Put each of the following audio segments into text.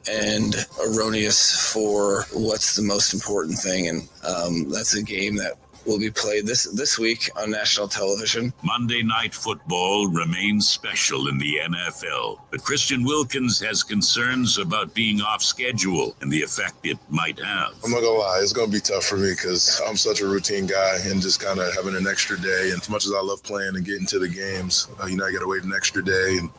and erroneous for what's the most important thing. And that's a game that will be played this week on national television. Monday Night Football remains special in the NFL, but Christian Wilkins has concerns about being off schedule and the effect it might have. I'm not gonna lie, it's gonna be tough for me because I'm such a routine guy, and just kind of having an extra day. And as much as I love playing and getting to the games, I got to wait an extra day and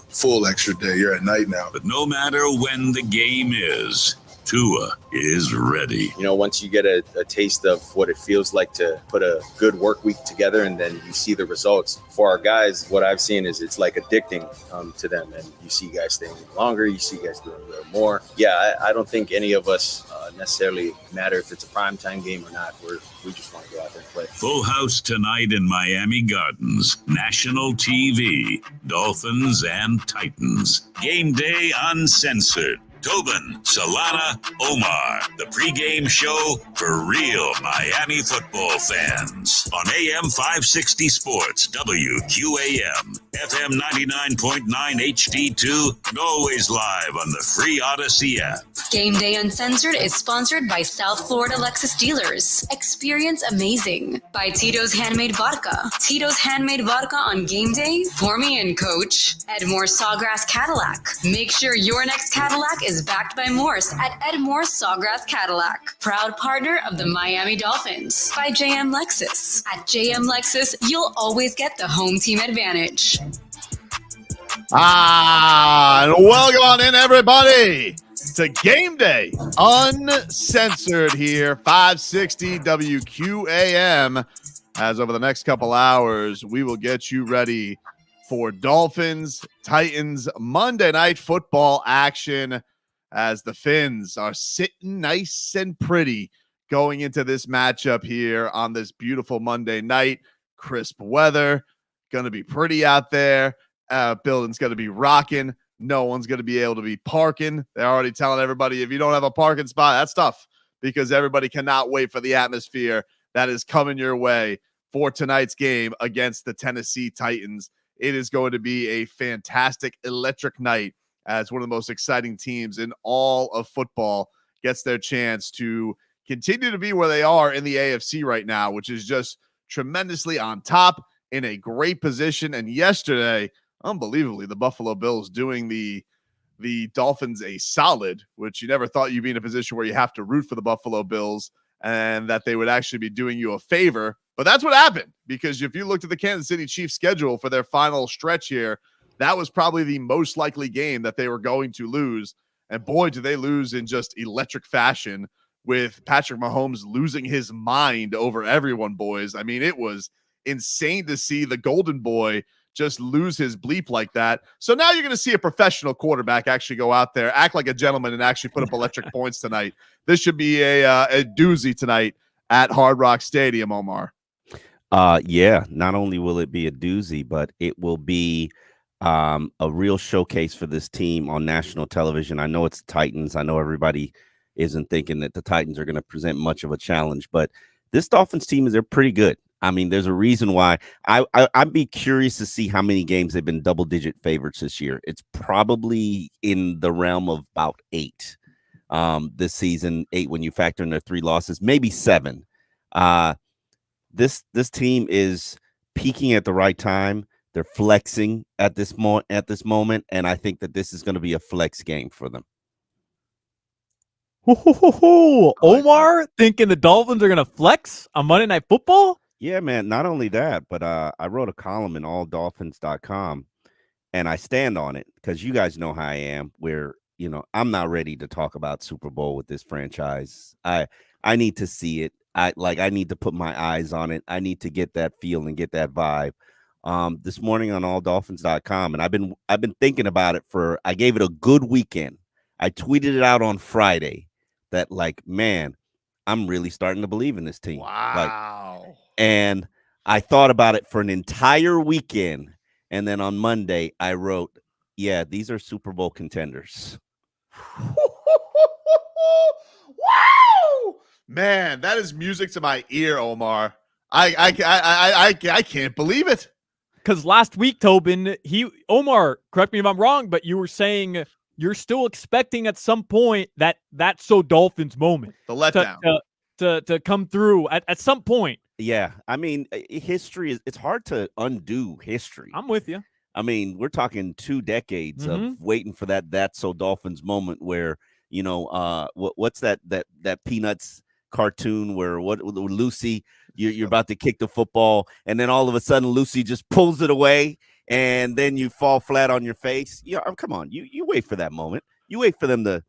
full extra day. You're at night now. But no matter when the game is, Tua is ready. Once you get a taste of what it feels like to put a good work week together and then you see the results. For our guys, what I've seen is it's like addicting to them. And you see guys staying longer, you see guys doing a little more. Yeah, I don't think any of us necessarily matter if it's a primetime game or not. We just want to go out there and play. Full house tonight in Miami Gardens. National TV. Dolphins and Titans. Game day uncensored. Tobin, Solana, Omar, the pregame show for real Miami football fans on AM 560 Sports, WQAM, FM 99.9 HD2, and always live on the free Odyssey app. Game Day Uncensored is sponsored by South Florida Lexus Dealers. Experience amazing by Tito's Handmade Vodka. Tito's Handmade Vodka on game day? Pour me in, coach. Edmore Sawgrass Cadillac. Make sure your next Cadillac is backed by Morse at Edmore Sawgrass Cadillac. Proud partner of the Miami Dolphins. By JM Lexus. At JM Lexus, you'll always get the home team advantage. And welcome on in, everybody, to Game Day Uncensored here, 560 WQAM. As over the next couple hours, we will get you ready for Dolphins, Titans, Monday Night Football action as the Fins are sitting nice and pretty going into this matchup here on this beautiful Monday night. Crisp weather, going to be pretty out there. Building's going to be rocking. No one's going to be able to be parking. They're already telling everybody, if you don't have a parking spot, that's tough because everybody cannot wait for the atmosphere that is coming your way for tonight's game against the Tennessee Titans. It is going to be a fantastic, electric night as one of the most exciting teams in all of football gets their chance to continue to be where they are in the AFC right now, which is just tremendously on top in a great position. And yesterday, unbelievably, the Buffalo Bills doing the Dolphins a solid, which you never thought you'd be in a position where you have to root for the Buffalo Bills and that they would actually be doing you a favor. But that's what happened, because if you looked at the Kansas City Chiefs schedule for their final stretch here, that was probably the most likely game that they were going to lose. And boy, do they lose in just electric fashion with Patrick Mahomes losing his mind over everyone, boys. I mean, it was insane to see the golden boy just lose his bleep like that. So now you're going to see a professional quarterback actually go out there, act like a gentleman, and actually put up electric points tonight. This should be a doozy tonight at Hard Rock Stadium, Omar. Yeah, not only will it be a doozy, but it will be a real showcase for this team on national television. I know it's the Titans. I know everybody isn't thinking that the Titans are going to present much of a challenge, but this Dolphins team they're pretty good. I mean, there's a reason why. I'd be curious to see how many games they've been double-digit favorites this year. It's probably in the realm of about 8 this season, 8 when you factor in their 3 losses, maybe 7. This team is peaking at the right time. They're flexing at this moment, and I think that this is going to be a flex game for them. Omar thinking the Dolphins are going to flex on Monday Night Football? Yeah, man. Not only that, but I wrote a column in alldolphins.com, and I stand on it because you guys know how I am, where, I'm not ready to talk about Super Bowl with this franchise. I need to see it. I need to put my eyes on it. I need to get that feel and get that vibe. This morning on alldolphins.com, and I've been thinking about it I gave it a good weekend. I tweeted it out on Friday that, man, I'm really starting to believe in this team. Wow. And I thought about it for an entire weekend. And then on Monday, I wrote, yeah, these are Super Bowl contenders. Wow. Man, that is music to my ear, Omar. I can't believe it. Because last week, Tobin, Omar, correct me if I'm wrong, but you were saying you're still expecting at some point that's so Dolphins moment. The letdown. To come through at some point. Yeah. I mean, history it's hard to undo history. I'm with you. I mean, we're talking 2 decades of waiting for that's so Dolphins moment where, what's that Peanuts cartoon where Lucy, you're about to kick the football and then all of a sudden Lucy just pulls it away and then you fall flat on your face. Yeah, come on. You wait for that moment. You wait for them to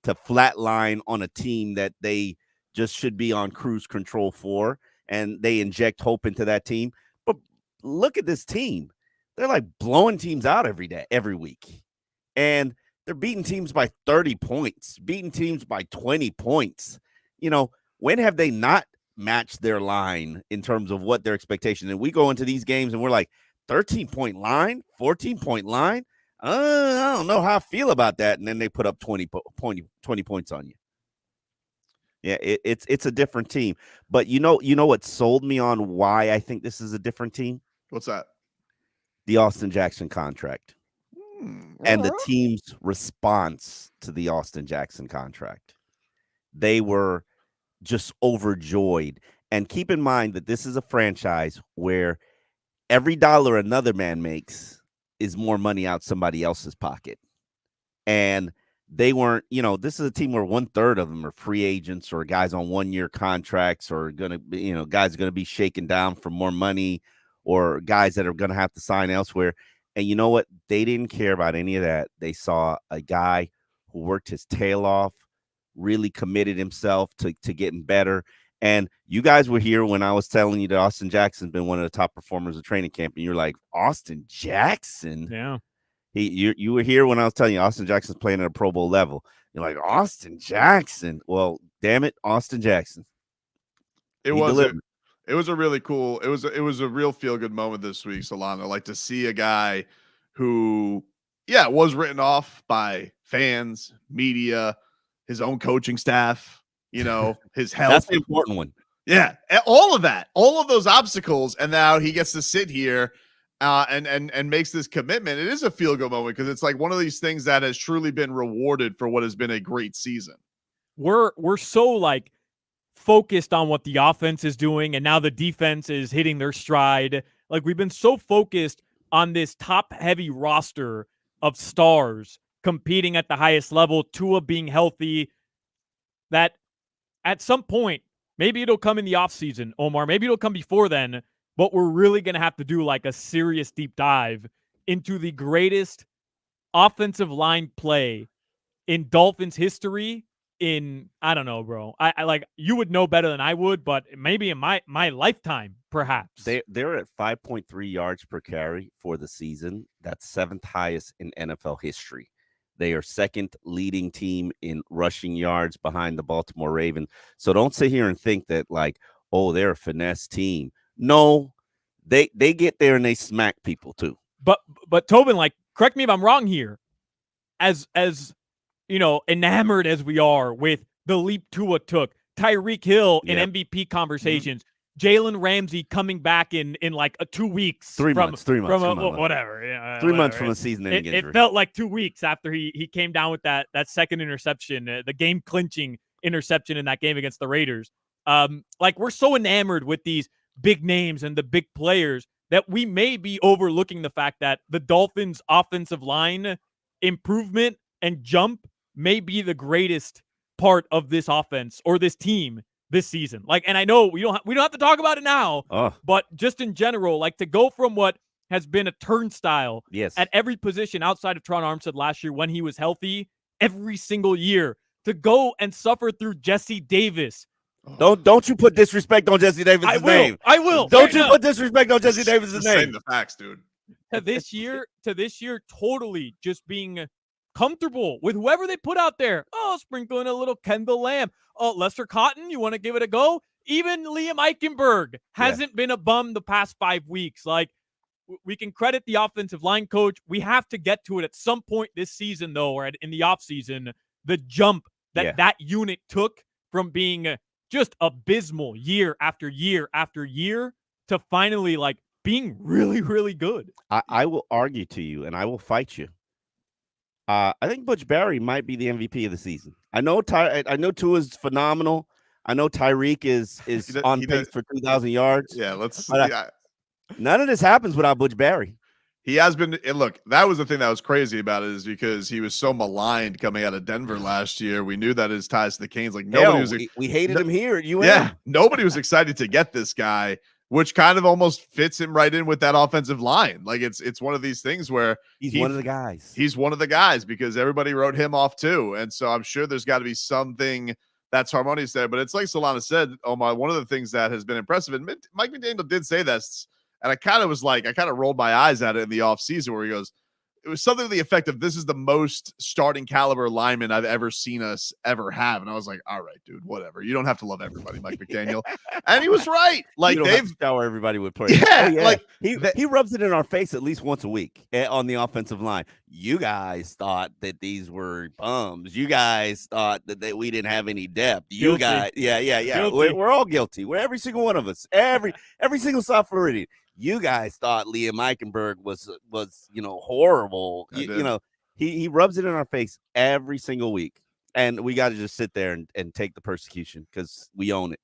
flatline on a team that they just should be on cruise control for, and they inject hope into that team. But look at this team. They're like blowing teams out every week. And they're beating teams by 30 points, beating teams by 20 points. When have they not matched their line in terms of what their expectation? And we go into these games and we're like, 13-point line, 14-point line. I don't know how I feel about that. And then they put up 20 points on you. Yeah, it's a different team. But you know what sold me on why I think this is a different team? What's that? The Austin Jackson contract. And the team's response to the Austin Jackson contract. They were just overjoyed. And keep in mind that this is a franchise where every dollar another man makes is more money out somebody else's pocket. And they weren't, this is a team where 1/3 of them are free agents or guys on 1-year contracts or guys are going to be shaken down for more money or guys that are going to have to sign elsewhere. And you know what? They didn't care about any of that. They saw a guy who worked his tail off, really committed himself to getting better. And you guys were here when I was telling you that Austin Jackson's been one of the top performers of training camp. And you're like, Austin Jackson? Yeah. You were here when I was telling you Austin Jackson's playing at a Pro Bowl level. You're like, Austin Jackson? Well, damn it, Austin Jackson. It was a really cool. It was a real feel-good moment this week, Solana. Like to see a guy who, was written off by fans, media, his own coaching staff, his health. That's the important one. Yeah, all of that, all of those obstacles, and now he gets to sit here and makes this commitment. It is a feel-good moment because it's like one of these things that has truly been rewarded for what has been a great season. We're so focused on what the offense is doing, and now the defense is hitting their stride. Like we've been so focused on this top-heavy roster of stars competing at the highest level, Tua being healthy, that at some point, maybe it'll come in the offseason, Omar, maybe it'll come before then, but we're really going to have to do a serious deep dive into the greatest offensive line play in Dolphins history I don't know, bro. I you would know better than I would, but maybe in my lifetime, perhaps. They're at 5.3 yards per carry for the season. That's 7th highest in NFL history. They are 2nd leading team in rushing yards behind the Baltimore Ravens. So don't sit here and think that they're a finesse team. No, they get there and they smack people too. But Tobin, correct me if I'm wrong here. As enamored as we are with the leap Tua took, Tyreek Hill in MVP conversations, Jalen Ramsey coming back in 2 weeks. 3 months. Whatever. Yeah, 3 months from a season-ending injury. It felt like 2 weeks after he came down with that second interception, the game-clinching interception in that game against the Raiders. We're so enamored with these big names and the big players that we may be overlooking the fact that the Dolphins' offensive line improvement and jump may be the greatest part of this offense or this team this season. And I know we don't have to talk about it now, but just in general, to go from what has been a turnstile at every position outside of Tron Armstead last year when he was healthy every single year, to go and suffer through Jesse Davis. Don't you put disrespect on Jesse Davis' name. I will. Don't you put disrespect on Jesse Davis' name. Saying the facts, dude. To this year, totally just being comfortable with whoever they put out there. Sprinkling a little Kendall Lamb. Lester Cotton, you want to give it a go? Even Liam Eichenberg hasn't been a bum the past 5 weeks. We can credit the offensive line coach. We have to get to it at some point this season, though, or in the offseason, the jump that unit took from being just abysmal year after year after year to finally being really, really good. I will argue to you and I will fight you. I think Butch Barry might be the MVP of the season. I know I know Tua's phenomenal. I know Tyreek is on pace for 2,000 yards. Yeah, let's. But Yeah. None of this happens without Butch Barry. He has been. And look, that was the thing that was crazy about it, is because he was so maligned coming out of Denver last year. We knew that his ties to the Canes, like nobody was. We hated him here at UM. Yeah, nobody was excited to get this guy, which kind of almost fits him right in with that offensive line. Like it's one of these things where he's one of the guys. He's one of the guys because everybody wrote him off too, and so I'm sure there's got to be something that's harmonious there. But it's like Solana said, Omar. One of the things that has been impressive, and Mike McDaniel did say this. And I kind of rolled my eyes at it in the offseason where he goes, it was something to the effect of, this is the most starting caliber lineman I've ever seen us ever have. And I was like, all right, dude, whatever. You don't have to love everybody, Mike McDaniel. And he was right. Like, you don't have to shower everybody with praise. Yeah, like he rubs it in our face at least once a week on the offensive line. You guys thought that these were bums. You guys thought that we didn't have any depth. You guys, yeah. We're all guilty. We're every single one of us. Every single South Floridian. You guys thought Liam Eichenberg was horrible. He rubs it in our face every single week, and we got to just sit there and take the persecution because we own it.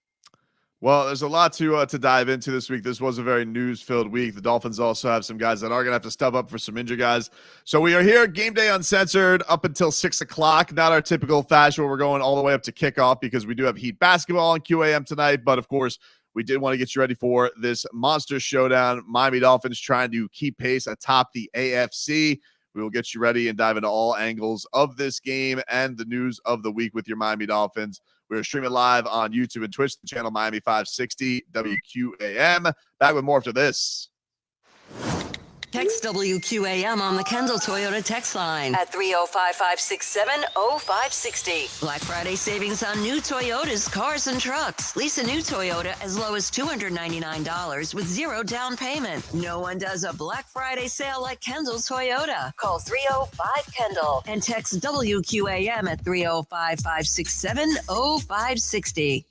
Well, there's a lot to dive into this week. This was a very news-filled week. The Dolphins also have some guys that are going to have to step up for some injured guys. So we are here, Game Day Uncensored, up until 6 o'clock. Not our typical fashion where we're going all the way up to kickoff because we do have Heat basketball on QAM tonight. But, of course, we did want to get you ready for this monster showdown. Miami Dolphins trying to keep pace atop the AFC. We will get you ready and dive into all angles of this game and the news of the week with your Miami Dolphins. We're streaming live on YouTube and Twitch, the channel Miami 560 WQAM. Back with more after this. Text WQAM on the Kendall Toyota text line at 305-567-0560. Black Friday savings on new Toyotas, cars, and trucks. Lease a new Toyota as low as $299 with zero down payment. No one does a Black Friday sale like Kendall Toyota. Call 305-KENDALL and text WQAM at 305-567-0560.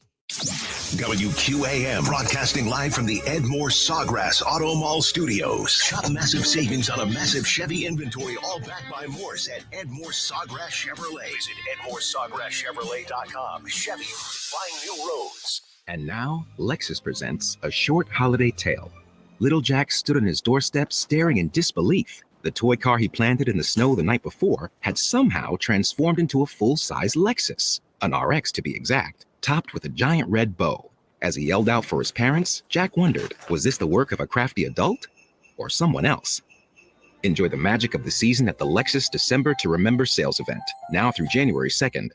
WQAM broadcasting live from the Ed Moore Sawgrass Auto Mall Studios. Shop massive savings on a massive Chevy inventory, all backed by Morse at Ed Moore Sawgrass Chevrolet. Visit EdMooreSawgrassChevrolet.com. Chevy, find new roads. And now, Lexus presents A Short Holiday Tale. Little Jack stood on his doorstep staring in disbelief. The toy car he planted in the snow the night before had somehow transformed into a full-size Lexus, an RX to be exact, topped with a giant red bow. As he yelled out for his parents, Jack wondered, was this the work of a crafty adult or someone else? Enjoy the magic of the season at the Lexus December to Remember sales event, now through January 2nd.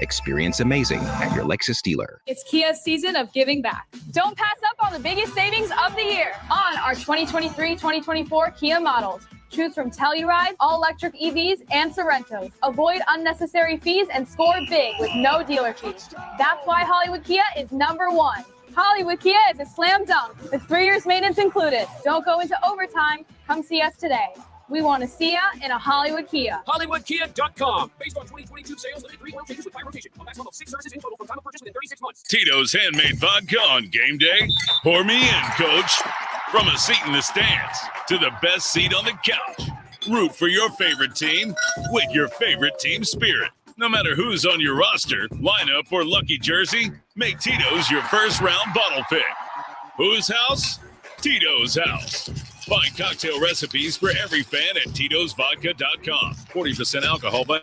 Experience amazing at your Lexus dealer. It's Kia's season of giving back. Don't pass up on the biggest savings of the year on our 2023-2024 Kia models. Choose from Telluride, all-electric EVs, and Sorrentos. Avoid unnecessary fees and score big with no dealer fees. That's why Hollywood Kia is number one. Hollywood Kia is a slam dunk with 3 years maintenance included. Don't go into overtime. Come see us today. We want to see ya in a Hollywood Kia. HollywoodKia.com. Based on 2022 sales, limited 3 oil changes with 5 rotation. A maximum of 6 services in total from time of purchase within 36 months. Tito's Handmade Vodka on Game Day. Pour me in, coach. From a seat in the stands to the best seat on the couch. Root for your favorite team with your favorite team spirit. No matter who's on your roster, lineup, or lucky jersey, make Tito's your first round bottle pick. Whose house? Tito's house. Find cocktail recipes for every fan at Tito'sVodka.com. 40% alcohol by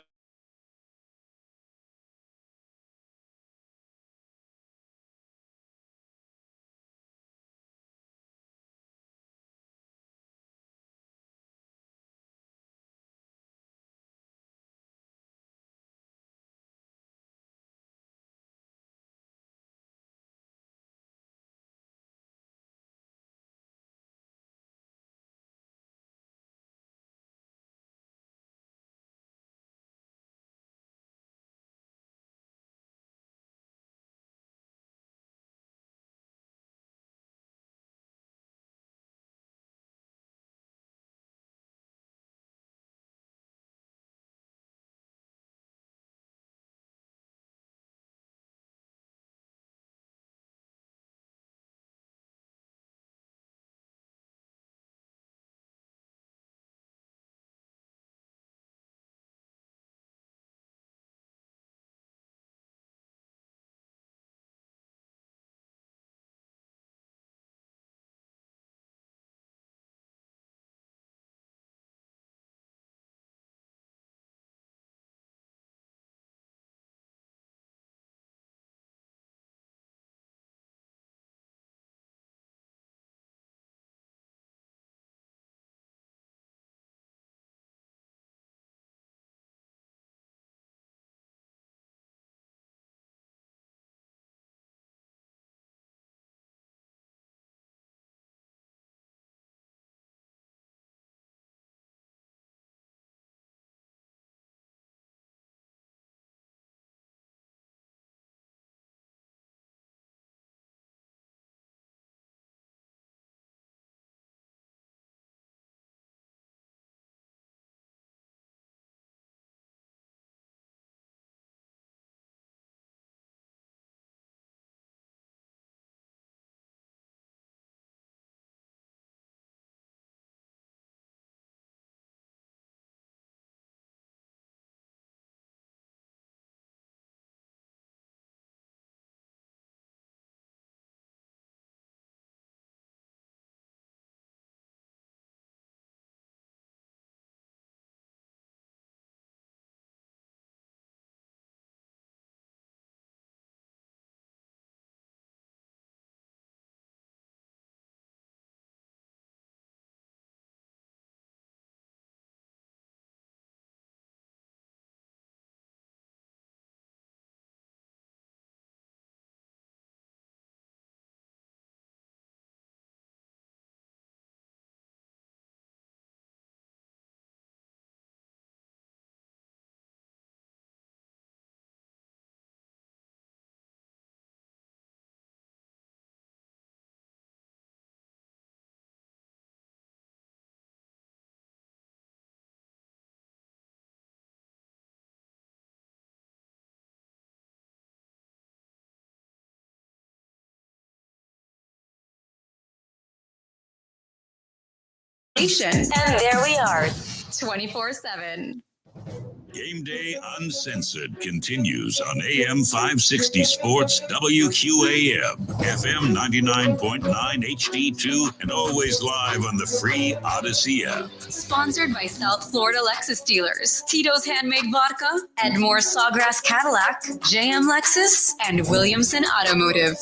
And there we are, 24/7. Game Day Uncensored continues on AM 560 Sports WQAM, FM 99.9 HD2, and always live on the free Odyssey app. Sponsored by South Florida Lexus dealers, Tito's Handmade Vodka, Edmore Sawgrass Cadillac, JM Lexus, and Williamson Automotive.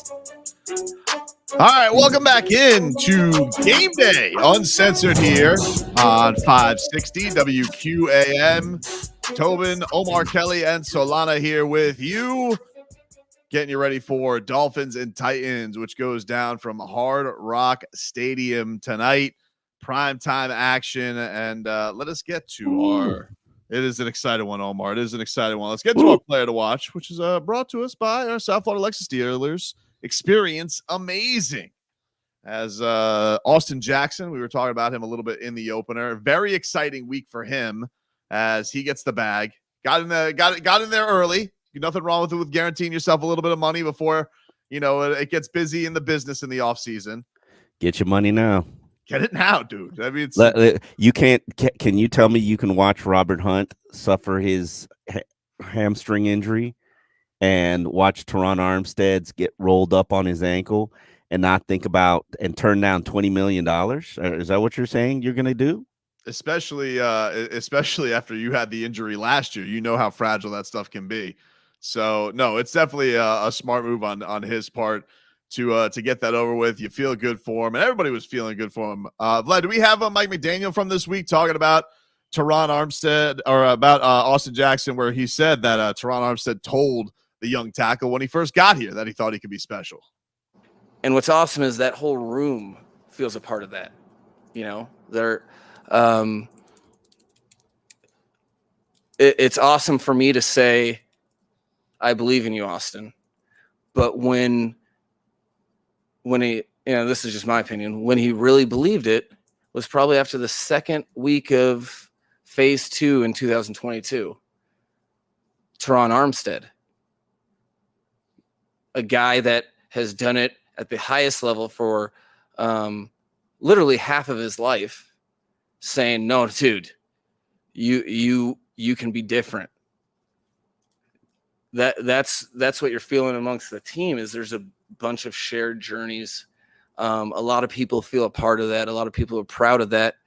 All right, welcome back into Game Day Uncensored here on 560 WQAM. Tobin, Omar Kelly, and Solana here with you, getting you ready for Dolphins and Titans, which goes down from Hard Rock Stadium tonight. Primetime action, and let us get to our – it is an exciting one, Omar. It is an exciting one. Let's get to our player to watch, which is brought to us by our South Florida Lexus dealers. Experience amazing. As Austin Jackson, we were talking about him a little bit in the opener. Very exciting week for him as he gets the bag. Got in there early. Nothing wrong with guaranteeing yourself a little bit of money before it gets busy in the business in the off season. Get your money now. Get it now, dude. I mean, you can't. Can you tell me you can watch Robert Hunt suffer his hamstring injury and watch Teron Armstead's get rolled up on his ankle and not think about and turn down $20 million? Is that what you're saying you're going to do? Especially after you had the injury last year, how fragile that stuff can be. So no, it's definitely a smart move on his part to get that over with. You feel good for him, and everybody was feeling good for him. Vlad, do we have Mike McDaniel from this week talking about Teron Armstead or about Austin Jackson, where he said that Teron Armstead told the young tackle when he first got here that he thought he could be special. And what's awesome is that whole room feels a part of that. They're it's awesome for me to say, I believe in you, Austin. But when he, this is just my opinion, when he really believed it was probably after the second week of phase 2 in 2022. Teron Armstead, a guy that has done it at the highest level for literally half of his life, saying, no, dude, you can be different. That's what you're feeling amongst the team, is there's a bunch of shared journeys. A lot of people feel a part of that. A lot of people are proud of that.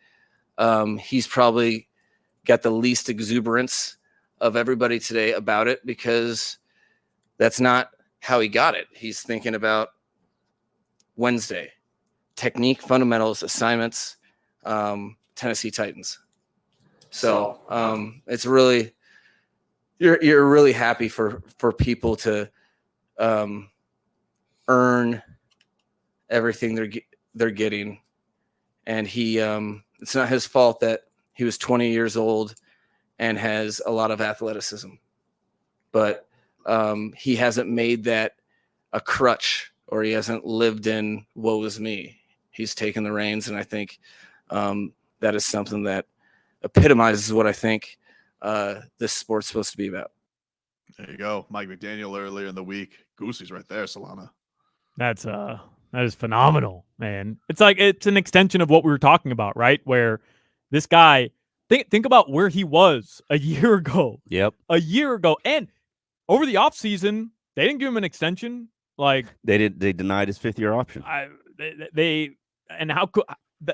He's probably got the least exuberance of everybody today about it, because that's not how he got it. He's thinking about Wednesday, technique, fundamentals, assignments, Tennessee Titans. So it's really, you're really happy for people to earn everything they're getting. And he, it's not his fault that he was 20 years old and has a lot of athleticism, but he hasn't made that a crutch, or he hasn't lived in woe is me. He's taken the reins. And I think that is something that epitomizes what I think this sport's supposed to be about. There you go. Mike McDaniel earlier in the week. Goosey's right there, Solana. That is phenomenal, man. It's like, it's an extension of what we were talking about, right? Where this guy, think about where he was a year ago. Yep. A year ago. And over the offseason, they didn't give him an extension. Like, they denied his 5th-year option.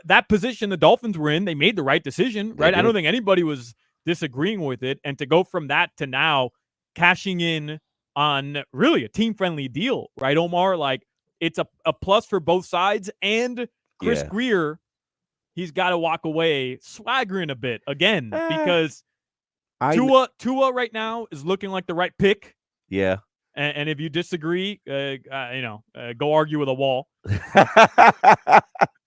That position the Dolphins were in, they made the right decision, right? I don't think anybody was disagreeing with it. And to go from that to now cashing in on really a team-friendly deal, right, Omar? Like, it's a plus for both sides. And Chris Greer, he's got to walk away swaggering a bit again, because Tua right now is looking like the right pick. Yeah. And if you disagree, go argue with a wall.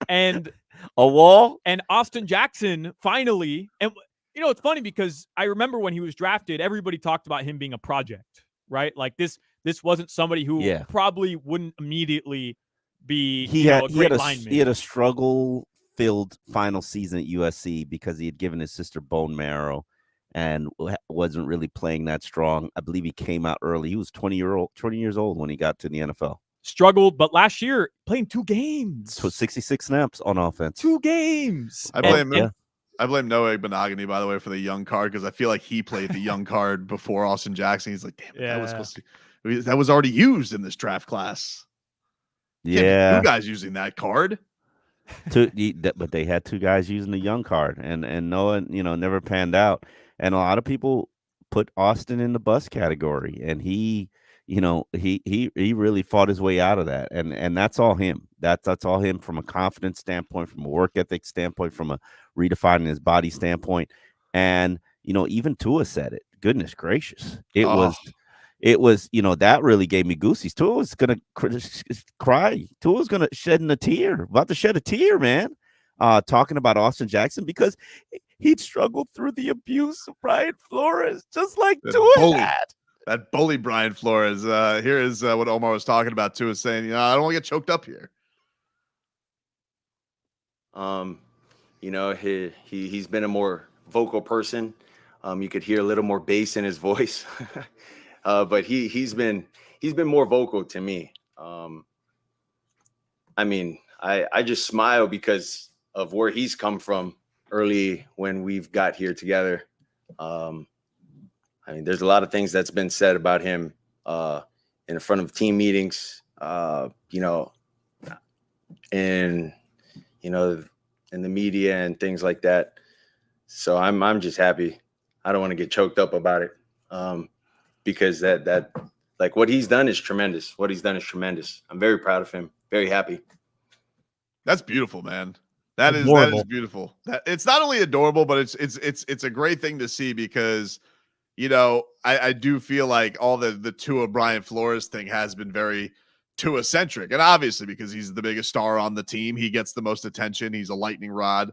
And a wall. And Austin Jackson finally, and it's funny because I remember when he was drafted, everybody talked about him being a project, right? Like this wasn't somebody who probably wouldn't immediately be a great lineman. He had a struggle-filled final season at USC because he had given his sister bone marrow and wasn't really playing that strong. I believe he came out early. He was 20 years old when he got to the NFL. struggled, but last year playing 2 games. So 66 snaps on offense. 2 games. I blame him. I blame Noah Benogany, by the way, for the young card because I feel like he played the young card before Austin Jackson. He's like, damn it, that was supposed to. That was already used in this draft class. Yeah, 2 guys using that card. But they had 2 guys using the young card, and Noah, never panned out. And a lot of people put Austin in the bust category, and he really fought his way out of that, and that's all him. That's all him from a confidence standpoint, from a work ethic standpoint, from a redefining his body standpoint. And even Tua said it. Goodness gracious, it was that really gave me goosies. Tua was gonna cry. Tua was gonna about to shed a tear, man. Talking about Austin Jackson because he'd struggled through the abuse of Brian Flores, just like Tua had. That bully Brian Flores. Here is what Omar was talking about too. Is saying, I don't want to get choked up here. He's been a more vocal person. You could hear a little more bass in his voice, but he's been more vocal to me. I just smile because of where he's come from early when we've got here together. There's a lot of things that's been said about him in front of team meetings, in the media and things like that. So I'm just happy. I don't want to get choked up about it because that like what he's done is tremendous. I'm very proud of him. Very happy. That's beautiful, man. That is beautiful. It's not only adorable, but it's a great thing to see because I do feel like all the Tua Brian Flores thing has been very Tua centric, and obviously because he's the biggest star on the team, he gets the most attention. He's a lightning rod.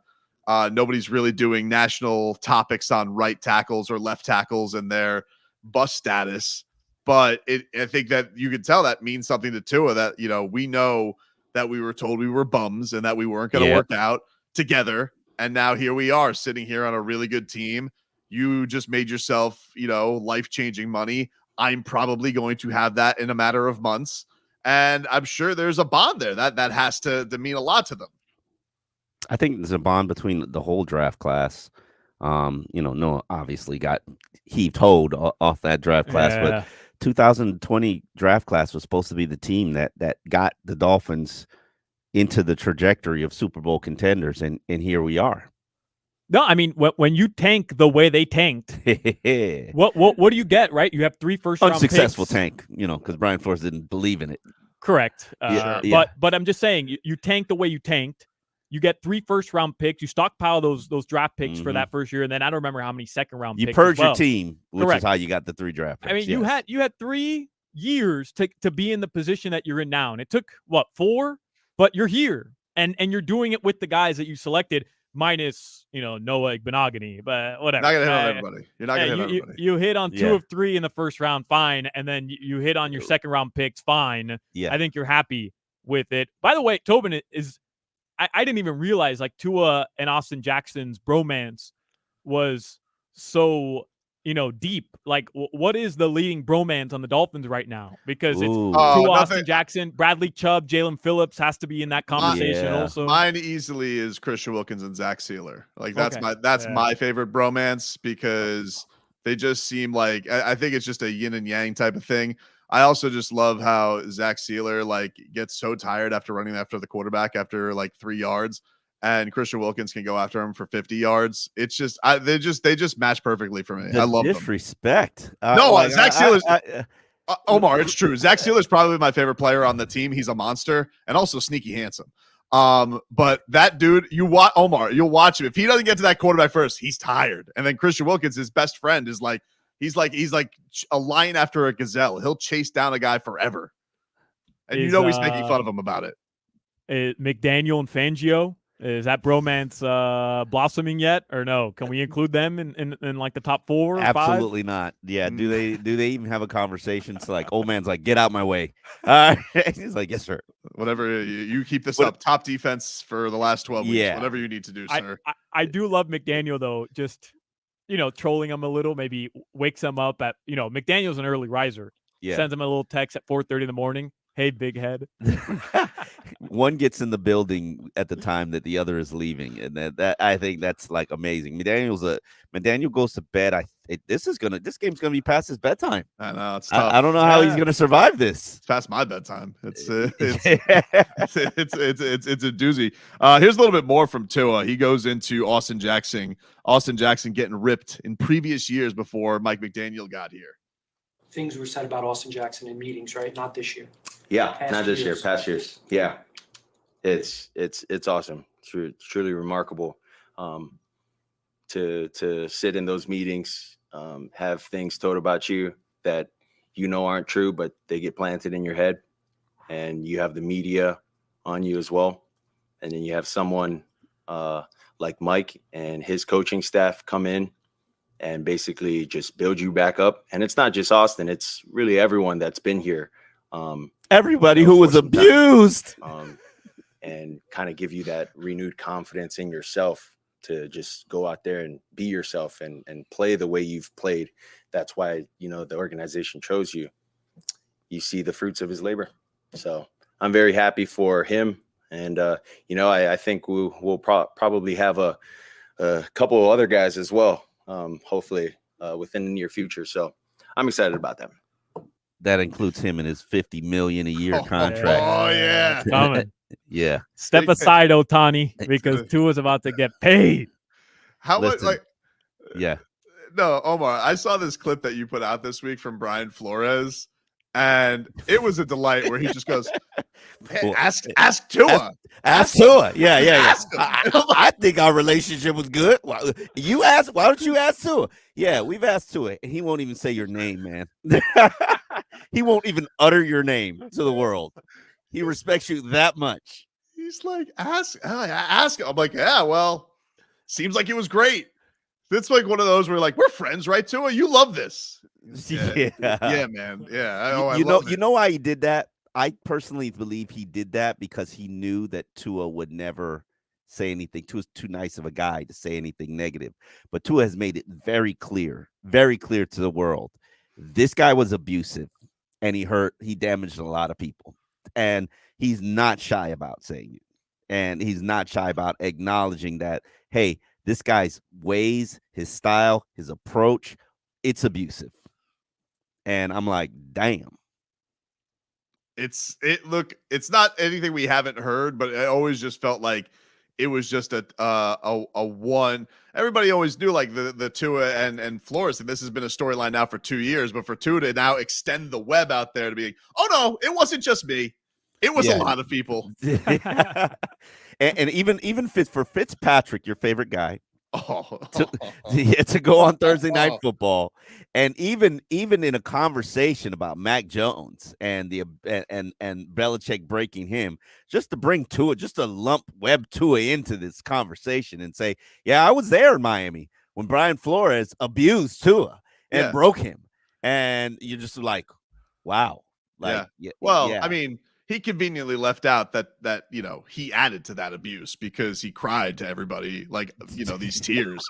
Nobody's really doing national topics on right tackles or left tackles and their bust status, but I think that you can tell that means something to Tua. That we know that we were told we were bums and that we weren't going to work out together, and now here we are sitting here on a really good team. You just made yourself, life-changing money. I'm probably going to have that in a matter of months. And I'm sure there's a bond there that has to mean a lot to them. I think there's a bond between the whole draft class. Noah obviously got heaved hold off that draft class, but 2020 draft class was supposed to be the team that got the Dolphins into the trajectory of Super Bowl contenders, and here we are. No, when you tank the way they tanked, what do you get, right? You have 3 first-round unsuccessful picks. tank, because Brian Flores didn't believe in it. Correct. But I'm just saying, you tank the way you tanked. You get 3 first-round picks. You stockpile those draft picks for that first year, and then I don't remember how many second-round picks. You purge your team, which is how you got the 3 draft picks. You had 3 years to be in the position that you're in now, and it took 4, but you're here, and you're doing it with the guys that you selected. Minus, Noah Benogany, but whatever. Not gonna hit on everybody. You're not gonna hit on everybody. You hit on 2 of 3 in the first round, fine, and then you hit on your second round picks, fine. Yeah, I think you're happy with it. By the way, Tobin is. I didn't even realize Tua and Austin Jackson's bromance was so deep. Like, what is the leading bromance on the Dolphins right now? Because it's Tua, Austin Jackson, Bradley Chubb, Jalen Phillips has to be in that conversation also. Mine easily is Christian Wilkins and Zach Sealer. Like that's my favorite bromance because they just seem like I think it's just a yin and yang type of thing. I also just love how Zach Sealer gets so tired after running after the quarterback after 3 yards. And Christian Wilkins can go after him for 50 yards. It's just they just match perfectly for me. I love disrespect. Zach Sealer's Omar. It's true. Zach Sealer's probably my favorite player on the team. He's a monster and also sneaky handsome. But that dude, you'll watch him. If he doesn't get to that quarterback first, he's tired. And then Christian Wilkins, his best friend, is he's like a lion after a gazelle. He'll chase down a guy forever. And he's making fun of him about it. McDaniel and Fangio. Is that bromance blossoming yet, or no? Can we include them in the top 4? Or Absolutely 5? not. Yeah. Do they even have a conversation? So old man's get out my way. He's like, yes, sir. Whatever you keep this up. Top defense for the last 12 weeks. Yeah. Whatever you need to do, sir. I do love McDaniel though. Just trolling him a little. Maybe wakes him up at McDaniel's an early riser. Yeah. Sends him a little text at 4:30 in the morning. Hey, big head. One gets in the building at the time that the other is leaving, and that I think that's like amazing. McDaniel goes to bed. This game's gonna be past his bedtime. I know it's tough. I don't know how he's gonna survive this. It's past my bedtime. It's a doozy. Here's a little bit more from Tua. He goes into Austin Jackson. Austin Jackson getting ripped in previous years before Mike McDaniel got here. Things were said about Austin Jackson in meetings, right? Not this year. Yeah, Past not this year, years. past years. Yeah, it's awesome. It's truly remarkable to sit in those meetings, have things told about you that aren't true, but they get planted in your head, and you have the media on you as well, and then you have someone like Mike and his coaching staff come in and basically just build you back up. And it's not just Austin; it's really everyone that's been here. Everybody who was abused, and kind of give you that renewed confidence in yourself to just go out there and be yourself and play the way you've played. That's why, the organization chose you. You see the fruits of his labor. So I'm very happy for him. And, I think we'll probably have a couple of other guys as well, hopefully within the near future. So I'm excited about that. That includes him and his $50 million a year contract. Oh yeah, Coming. Yeah. Step aside, Otani, because Tua's about to get paid. How much? Listen, Like, yeah. No, Omar. I saw this clip that you put out this week from Brian Flores, and it was a delight. Where he just goes, Well, "Ask Tua, ask Tua." Yeah. Ask him. I think our relationship was good. You asked. Why don't you ask Tua? Yeah, we've asked Tua, and he won't even say your name, man. He won't even utter your name to the world. He respects you that much. He's like, ask. I'm like, yeah, well, seems like it was great. It's like one of those where like, we're friends, right, Tua? You love this. Yeah, man. Yeah. You know why he did that? I personally believe he did that because he knew that Tua would never say anything. Tua's too nice of a guy to say anything negative. But Tua has made it very clear to the world. This guy was abusive, and he damaged a lot of people. And he's not shy about saying it. And he's not shy about acknowledging that, hey, this guy's ways, his style, his approach, it's abusive. And I'm like, damn. It's not anything we haven't heard, but I always just felt like it was just a one. Everybody always knew like the Tua and Flores, and this has been a storyline now for 2 years, but for Tua to now extend the web out there to be like, oh no, it wasn't just me. It was a lot of people. and even for Fitzpatrick, your favorite guy, to go on Thursday Night Football, and even in a conversation about Mac Jones and and Belichick breaking him, just to bring Tua, just to lump Webb Tua into this conversation and say, yeah, I was there in Miami when Brian Flores abused Tua and broke him, and you're just like, wow, like, I mean, he conveniently left out that he added to that abuse because he cried to everybody, like, these tears.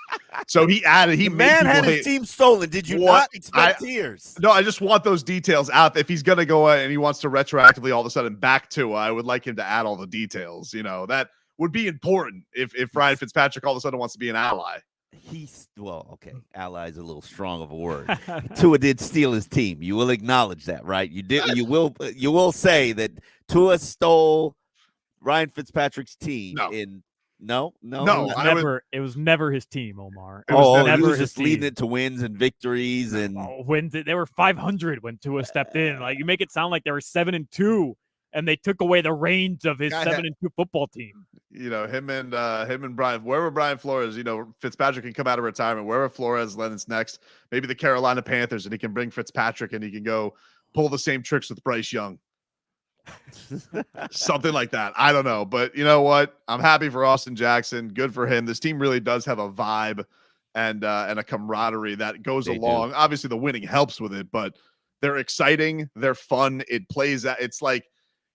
So he had his team stolen. Did you not expect tears? No, I just want those details out. If he's gonna go and he wants to retroactively all of a sudden back to, I would like him to add all the details. That would be important if Ryan Fitzpatrick all of a sudden wants to be an ally. Ally is a little strong of a word. Tua did steal his team. You will acknowledge that, right? You did. You will say that Tua stole Ryan Fitzpatrick's team. No. It was never his team, Omar. He was just leading it to wins and victories, and when they were 500 when Tua stepped in. Like, you make it sound like they were 7-2. And they took away the reins of his 7-2 football team. Him and Brian, wherever Brian Flores, Fitzpatrick can come out of retirement, wherever Flores lands next, maybe the Carolina Panthers, and he can bring Fitzpatrick and he can go pull the same tricks with Bryce Young. Something like that. I don't know. But you know what? I'm happy for Austin Jackson. Good for him. This team really does have a vibe and a camaraderie that goes along. Do. Obviously, the winning helps with it, but they're exciting. They're fun. It plays out. It's like,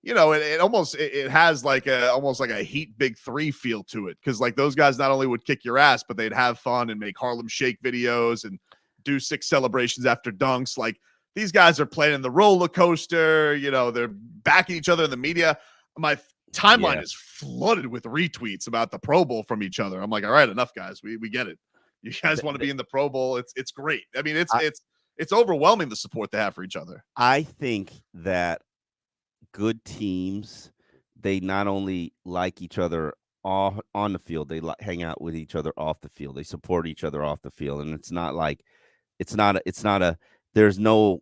it has like almost like a Heat Big Three feel to it, because like those guys not only would kick your ass, but they'd have fun and make Harlem Shake videos and do 6 celebrations after dunks. Like, these guys are playing the roller coaster. You know, they're backing each other in the media. My timeline is flooded with retweets about the Pro Bowl from each other. I'm like, all right, enough, guys. We get it. You guys want to be in the Pro Bowl. It's great. I mean, it's overwhelming the support they have for each other. I think that good teams, they not only like each other on the field, they hang out with each other off the field. They support each other off the field, and it's not like it's not a there's no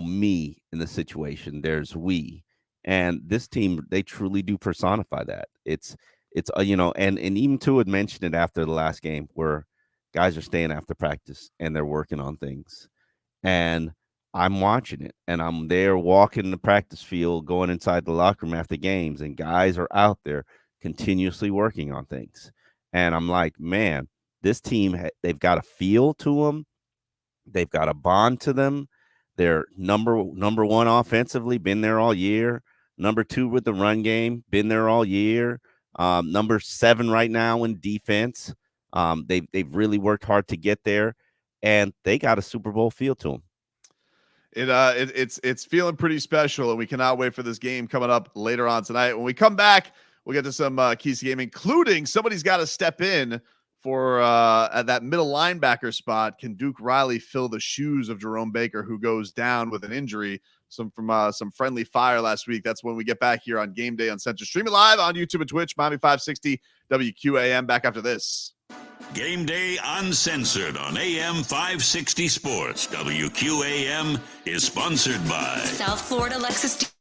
me in the situation. There's we, and this team, they truly do personify that. It's you know, and even Tua had mentioned it after the last game where guys are staying after practice and they're working on things, and I'm watching it, and I'm there walking the practice field, going inside the locker room after games, and guys are out there continuously working on things. And I'm like, man, this team, they've got a feel to them. They've got a bond to them. They're number one offensively, been there all year. Number 2 with the run game, been there all year. Number 7 right now in defense. They've really worked hard to get there, and they got a Super Bowl feel to them. It's feeling pretty special, and we cannot wait for this game coming up later on tonight. When we come back, we'll get to some keys to game, including somebody's got to step in for at that middle linebacker spot. Can Duke Riley fill the shoes of Jerome Baker, who goes down with an injury? Some friendly fire last week. That's when we get back here on Game Day Uncensored. Streaming live on YouTube and Twitch, Miami 560 WQAM. Back after this. Game Day Uncensored on AM 560 Sports. WQAM is sponsored by South Florida Lexus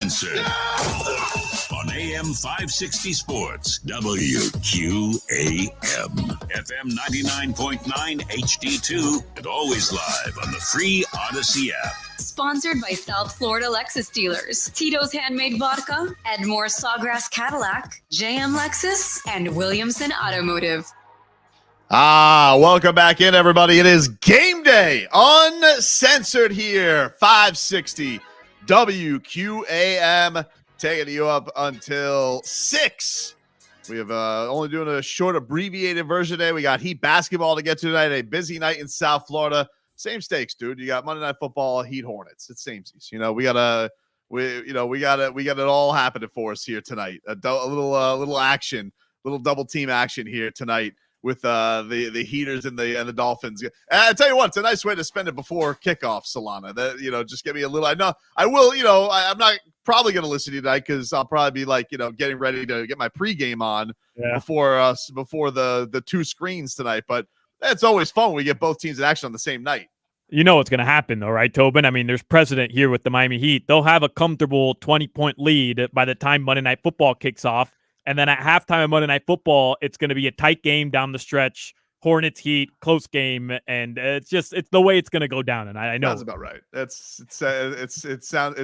Uncensored. On AM 560 Sports, WQAM, FM 99.9 HD2, and always live on the free Odyssey app. Sponsored by South Florida Lexus dealers, Tito's Handmade Vodka, Edmore Sawgrass Cadillac, JM Lexus, and Williamson Automotive. Welcome back in, everybody. It is Game Day, Uncensored here, 560 WQAM, taking you up until 6. We have only doing a short abbreviated version today. We got Heat basketball to get to tonight, a busy night in South Florida. Same stakes, dude. You got Monday Night Football, Heat Hornets. It's samesies. You know, we got it all happening for us here tonight. A little action, little double team action here tonight with the Heaters and the Dolphins. And I tell you what, it's a nice way to spend it before kickoff, Solana. That, just give me a little. I know I will. I'm not probably going to listen to you tonight because I'll probably be getting ready to get my pregame on before the two screens tonight. But it's always fun when we get both teams in action on the same night. You know what's going to happen, though, right, Tobin? I mean, there's precedent here with the Miami Heat. They'll have a comfortable 20-point lead by the time Monday Night Football kicks off. And then at halftime of Monday Night Football, it's going to be a tight game down the stretch. Hornets Heat, close game, and it's the way it's going to go down. And I know sounds about right. It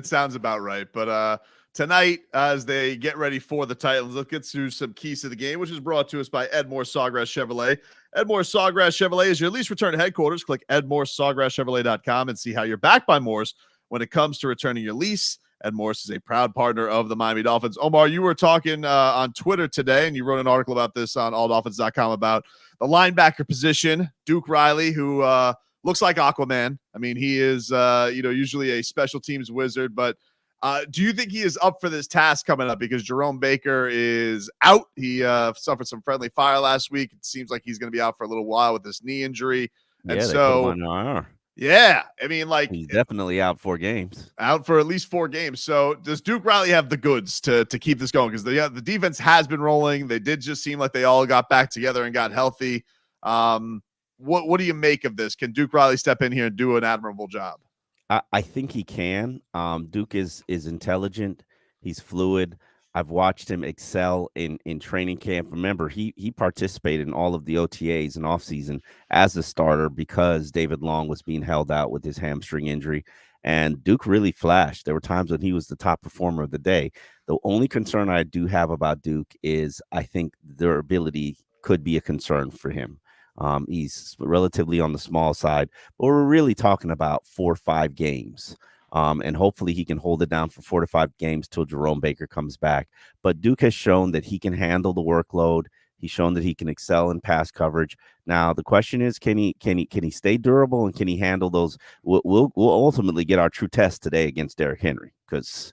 sounds about right. But tonight, as they get ready for the Titans, let's get through some keys to the game, which is brought to us by Edmore Sawgrass Chevrolet. Edmore Sawgrass Chevrolet is your lease return headquarters. Click EdmoreSawgrassChevrolet.com and see how you're backed by Morse when it comes to returning your lease. Ed Morris is a proud partner of the Miami Dolphins. Omar, you were talking on Twitter today, and you wrote an article about this on alldolphins.com about the linebacker position, Duke Riley, who looks like Aquaman. I mean, he is, usually a special teams wizard, but do you think he is up for this task coming up? Because Jerome Baker is out. He suffered some friendly fire last week. It seems like he's going to be out for a little while with this knee injury. And so, yeah, I mean, he's definitely out 4 games. Out for at least 4 games. So does Duke Riley have the goods to keep this going? Because the defense has been rolling. They did just seem like they all got back together and got healthy. What do you make of this? Can Duke Riley step in here and do an admirable job? I think he can. Duke is intelligent. He's fluid. I've watched him excel in training camp. Remember, he participated in all of the OTAs and offseason as a starter because David Long was being held out with his hamstring injury. And Duke really flashed. There were times when he was the top performer of the day. The only concern I do have about Duke is I think their ability could be a concern for him. He's relatively on the small side, but we're really talking about 4 or 5 games. And hopefully he can hold it down for 4 to 5 games till Jerome Baker comes back. But Duke has shown that he can handle the workload. He's shown that he can excel in pass coverage. Now the question is, can he stay durable and can he handle those? We'll ultimately get our true test today against Derrick Henry because,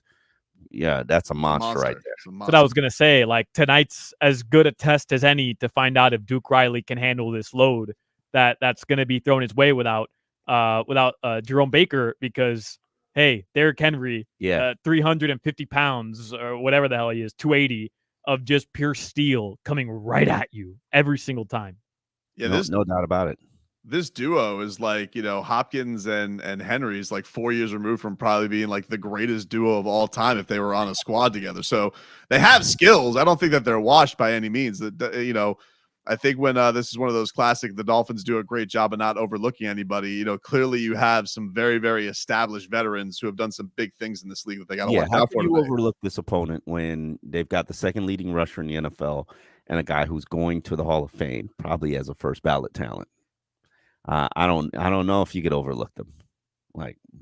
yeah, that's a monster right there. That's what I was gonna say. Tonight's as good a test as any to find out if Duke Riley can handle this load that's going to be thrown his way without Jerome Baker because. Hey, Derrick Henry, 350 pounds or whatever the hell he is, 280 of just pure steel coming right at you every single time. Yeah, no doubt about it. This duo is Hopkins and Henry is 4 years removed from probably being the greatest duo of all time if they were on a squad together. So they have skills. I don't think that they're washed by any means. I think when this is one of those classic, the Dolphins do a great job of not overlooking anybody. Clearly you have some very, very established veterans who have done some big things in this league that they got to watch out for. How can you overlook this opponent when they've got the second leading rusher in the NFL and a guy who's going to the Hall of Fame, probably as a first ballot talent? I don't know if you could overlook them.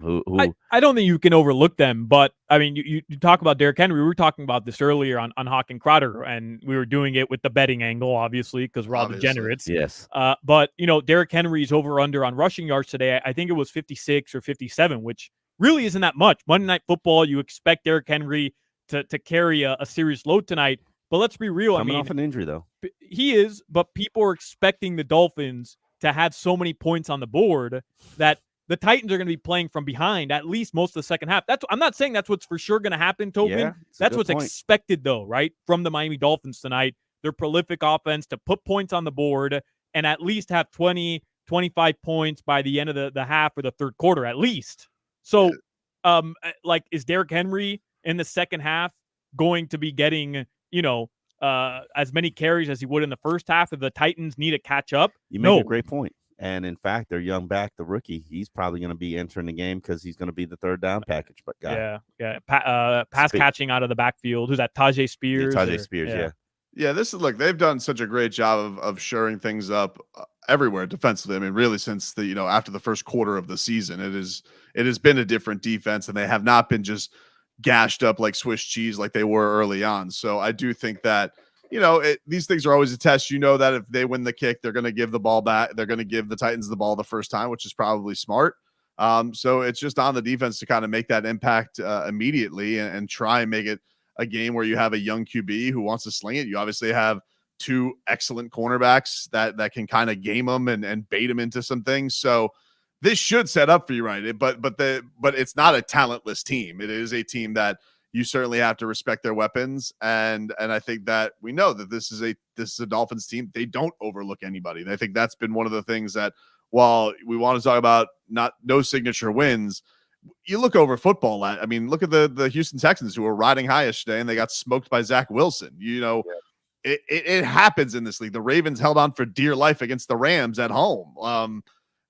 Who? I don't think you can overlook them, but I mean, you talk about Derrick Henry. We were talking about this earlier on Hawk and Crowder, and we were doing it with the betting angle, obviously, because we're all degenerates. Yes. But Derrick Henry's over/under on rushing yards today. I think it was 56 or 57, which really isn't that much. Monday Night Football, you expect Derrick Henry to carry a serious load tonight, but let's be real. Coming off an injury, though. He is, but people are expecting the Dolphins to have so many points on the board that the Titans are going to be playing from behind at least most of the second half. I'm not saying that's what's for sure going to happen, Tobin. Yeah, that's what's expected, though, right, from the Miami Dolphins tonight. Their prolific offense to put points on the board and at least have 20, 25 points by the end of the half or the third quarter, at least. So, is Derrick Henry in the second half going to be getting, as many carries as he would in the first half if the Titans need to catch up? You make a great point. And in fact, their young back, the rookie, he's probably going to be entering the game because he's going to be the third down package guy. Yeah. Pass catching out of the backfield. Who's that? Tajay Spears? Yeah, Tajay Spears, yeah. Yeah, look, they've done such a great job of shoring things up everywhere defensively. I mean, really since after the first quarter of the season, it has been a different defense, and they have not been just gashed up like Swiss cheese like they were early on. So I do think that these things are always a test. That if they win the kick, they're going to give the ball back. They're going to give the Titans the ball the first time, which is probably smart. So it's just on the defense to kind of make that impact immediately and try and make it a game where you have a young QB who wants to sling it. You obviously have two excellent cornerbacks that can kind of game them and bait them into some things. So this should set up for you, right? But it's not a talentless team. It is a team that you certainly have to respect their weapons. And I think that we know that this is a Dolphins team. They don't overlook anybody. And I think that's been one of the things that, while we want to talk about no signature wins, you look over football at, look at the Houston Texans, who were riding high yesterday and they got smoked by Zach Wilson. It happens in this league. The Ravens held on for dear life against the Rams at home.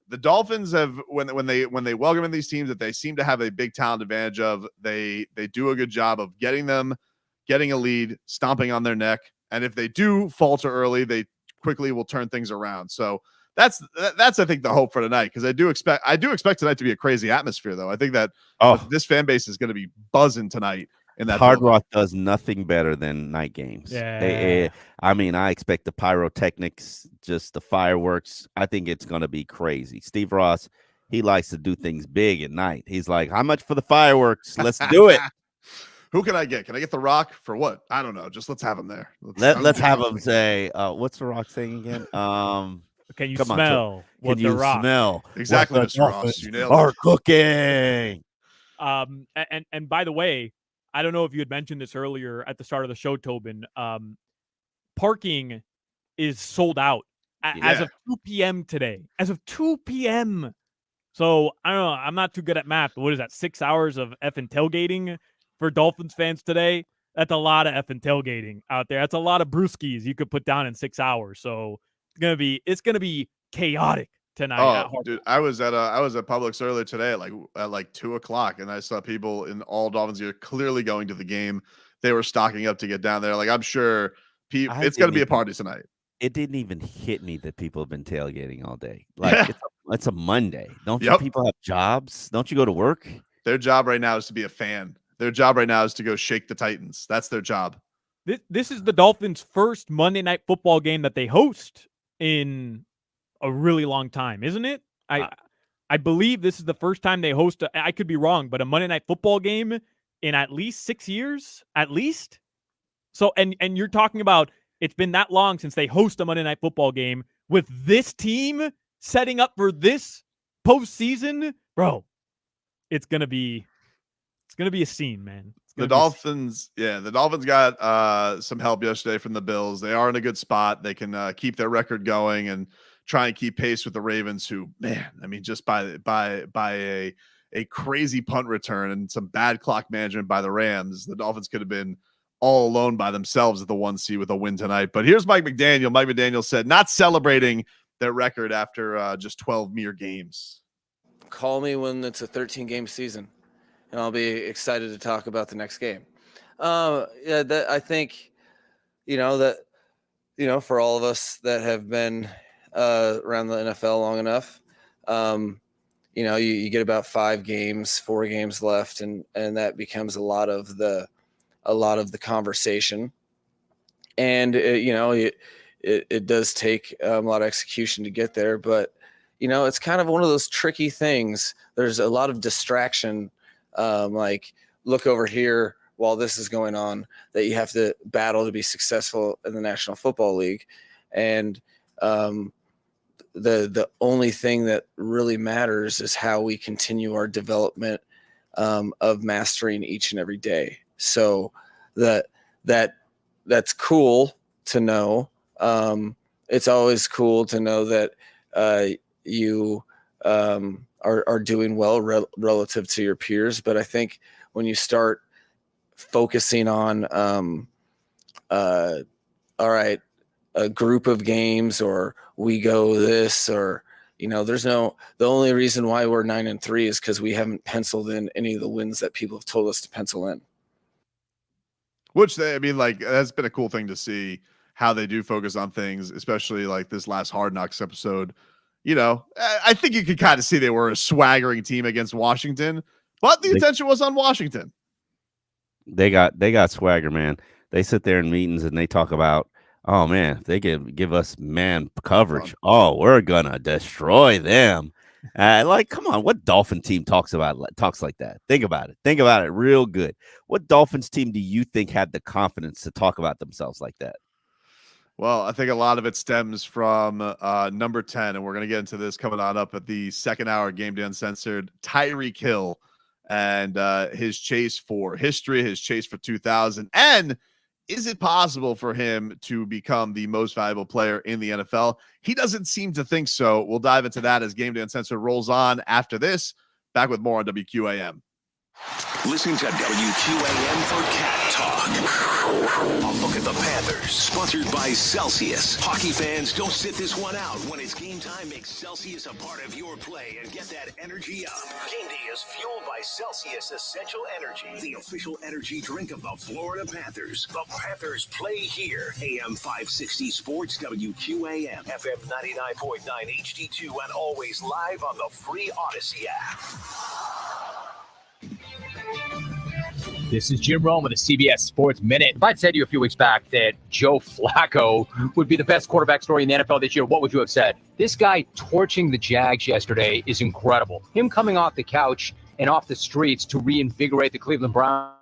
The Dolphins have, when they welcome in these teams that they seem to have a big talent advantage of, they do a good job of getting a lead, stomping on their neck. And if they do falter early, they quickly will turn things around. So that's I think the hope for tonight, because I do expect tonight to be a crazy atmosphere, though. I think that this fan base is going to be buzzing tonight. In that Hard Rock does nothing better than night games. Yeah. I expect the pyrotechnics, just the fireworks. I think it's going to be crazy. Steve Ross, he likes to do things big at night. He's like, how much for the fireworks? Let's do it. Who can I get? Can I get The Rock for what? I don't know. Just let's have him there. Let's have him say, what's The Rock saying again? Can you smell what The Rock smell exactly, Mr. Ross? You nailed are it. cooking. And by the way, I don't know if you had mentioned this earlier at the start of the show, Tobin. Parking is sold out as of 2 p.m. today. As of 2 p.m. So I don't know. I'm not too good at math, but what is that? 6 hours of effing tailgating for Dolphins fans today? That's a lot of effing tailgating out there. That's a lot of brewskis you could put down in 6 hours. So it's gonna be chaotic tonight. Oh, dude, I was at Publix earlier today at like 2:00, and I saw people in all Dolphins gear clearly going to the game. They were stocking up to get down there. Like, I'm sure it's going to be a party tonight. It didn't even hit me that people have been tailgating all day. Like, it's a Monday. Don't you people have jobs? Don't you go to work? Their job right now is to be a fan. Their job right now is to go shake the Titans. That's their job. This is the Dolphins' first Monday Night Football game that they host in a really long time, isn't it? I believe this is the first time they host I could be wrong, but a Monday Night Football game in at least 6 years, at least. So, and you're talking about it's been that long since they host a Monday Night Football game with this team setting up for this postseason, bro. It's gonna be a scene, man. The Dolphins got some help yesterday from the Bills. They are in a good spot. They can keep their record going and try and keep pace with the Ravens, who, man, just by a crazy punt return and some bad clock management by the Rams, the Dolphins could have been all alone by themselves at the 1 seed with a win tonight. But here's Mike McDaniel. Mike McDaniel said not celebrating their record after just 12 mere games. Call me when it's a 13-game season, and I'll be excited to talk about the next game. I think, for all of us that have been around the NFL long enough, you get about 4 games left, and that becomes a lot of the conversation. And it does take a lot of execution to get there, but it's kind of one of those tricky things. There's a lot of distraction, like look over here while this is going on, that you have to battle to be successful in the National Football League. And the only thing that really matters is how we continue our development of mastering each and every day. So that's cool to know. It's always cool to know that you are doing well relative to your peers. But I think when you start focusing on, all right, a group of games, or we go this, or, the only reason why we're 9-3 is because we haven't penciled in any of the wins that people have told us to pencil in. Which that's been a cool thing to see how they do focus on things, especially like this last Hard Knocks episode. I think you could kind of see they were a swaggering team against Washington, but the attention was on Washington. They got swagger, man. They sit there in meetings and they talk about, oh man, if they give us man coverage, oh, we're gonna destroy them. Come on, what Dolphin team talks like that? Think about it real good. What Dolphins team do you think had the confidence to talk about themselves like that? Well, I think a lot of it stems from number 10, and we're going to get into this coming on up at the second hour Game Day Uncensored, Tyreek Hill, and his chase for history, his chase for 2000. And is it possible for him to become the most valuable player in the NFL? He doesn't seem to think so. We'll dive into that as Game Day Uncensored rolls on after this. Back with more on WQAM. Listen to WQAM for Cat Talk. A look at the Panthers, sponsored by Celsius. Hockey fans, don't sit this one out. When it's game time, make Celsius a part of your play and get that energy up. Game Day is fueled by Celsius Essential Energy, the official energy drink of the Florida Panthers. The Panthers play here. AM 560 Sports, WQAM, FM 99.9 HD2, and always live on the free Odyssey app. This is Jim Rome with the CBS Sports Minute. If I'd said to you a few weeks back that Joe Flacco would be the best quarterback story in the NFL this year, what would you have said? This guy torching the Jags yesterday is incredible. Him coming off the couch and off the streets to reinvigorate the Cleveland Browns.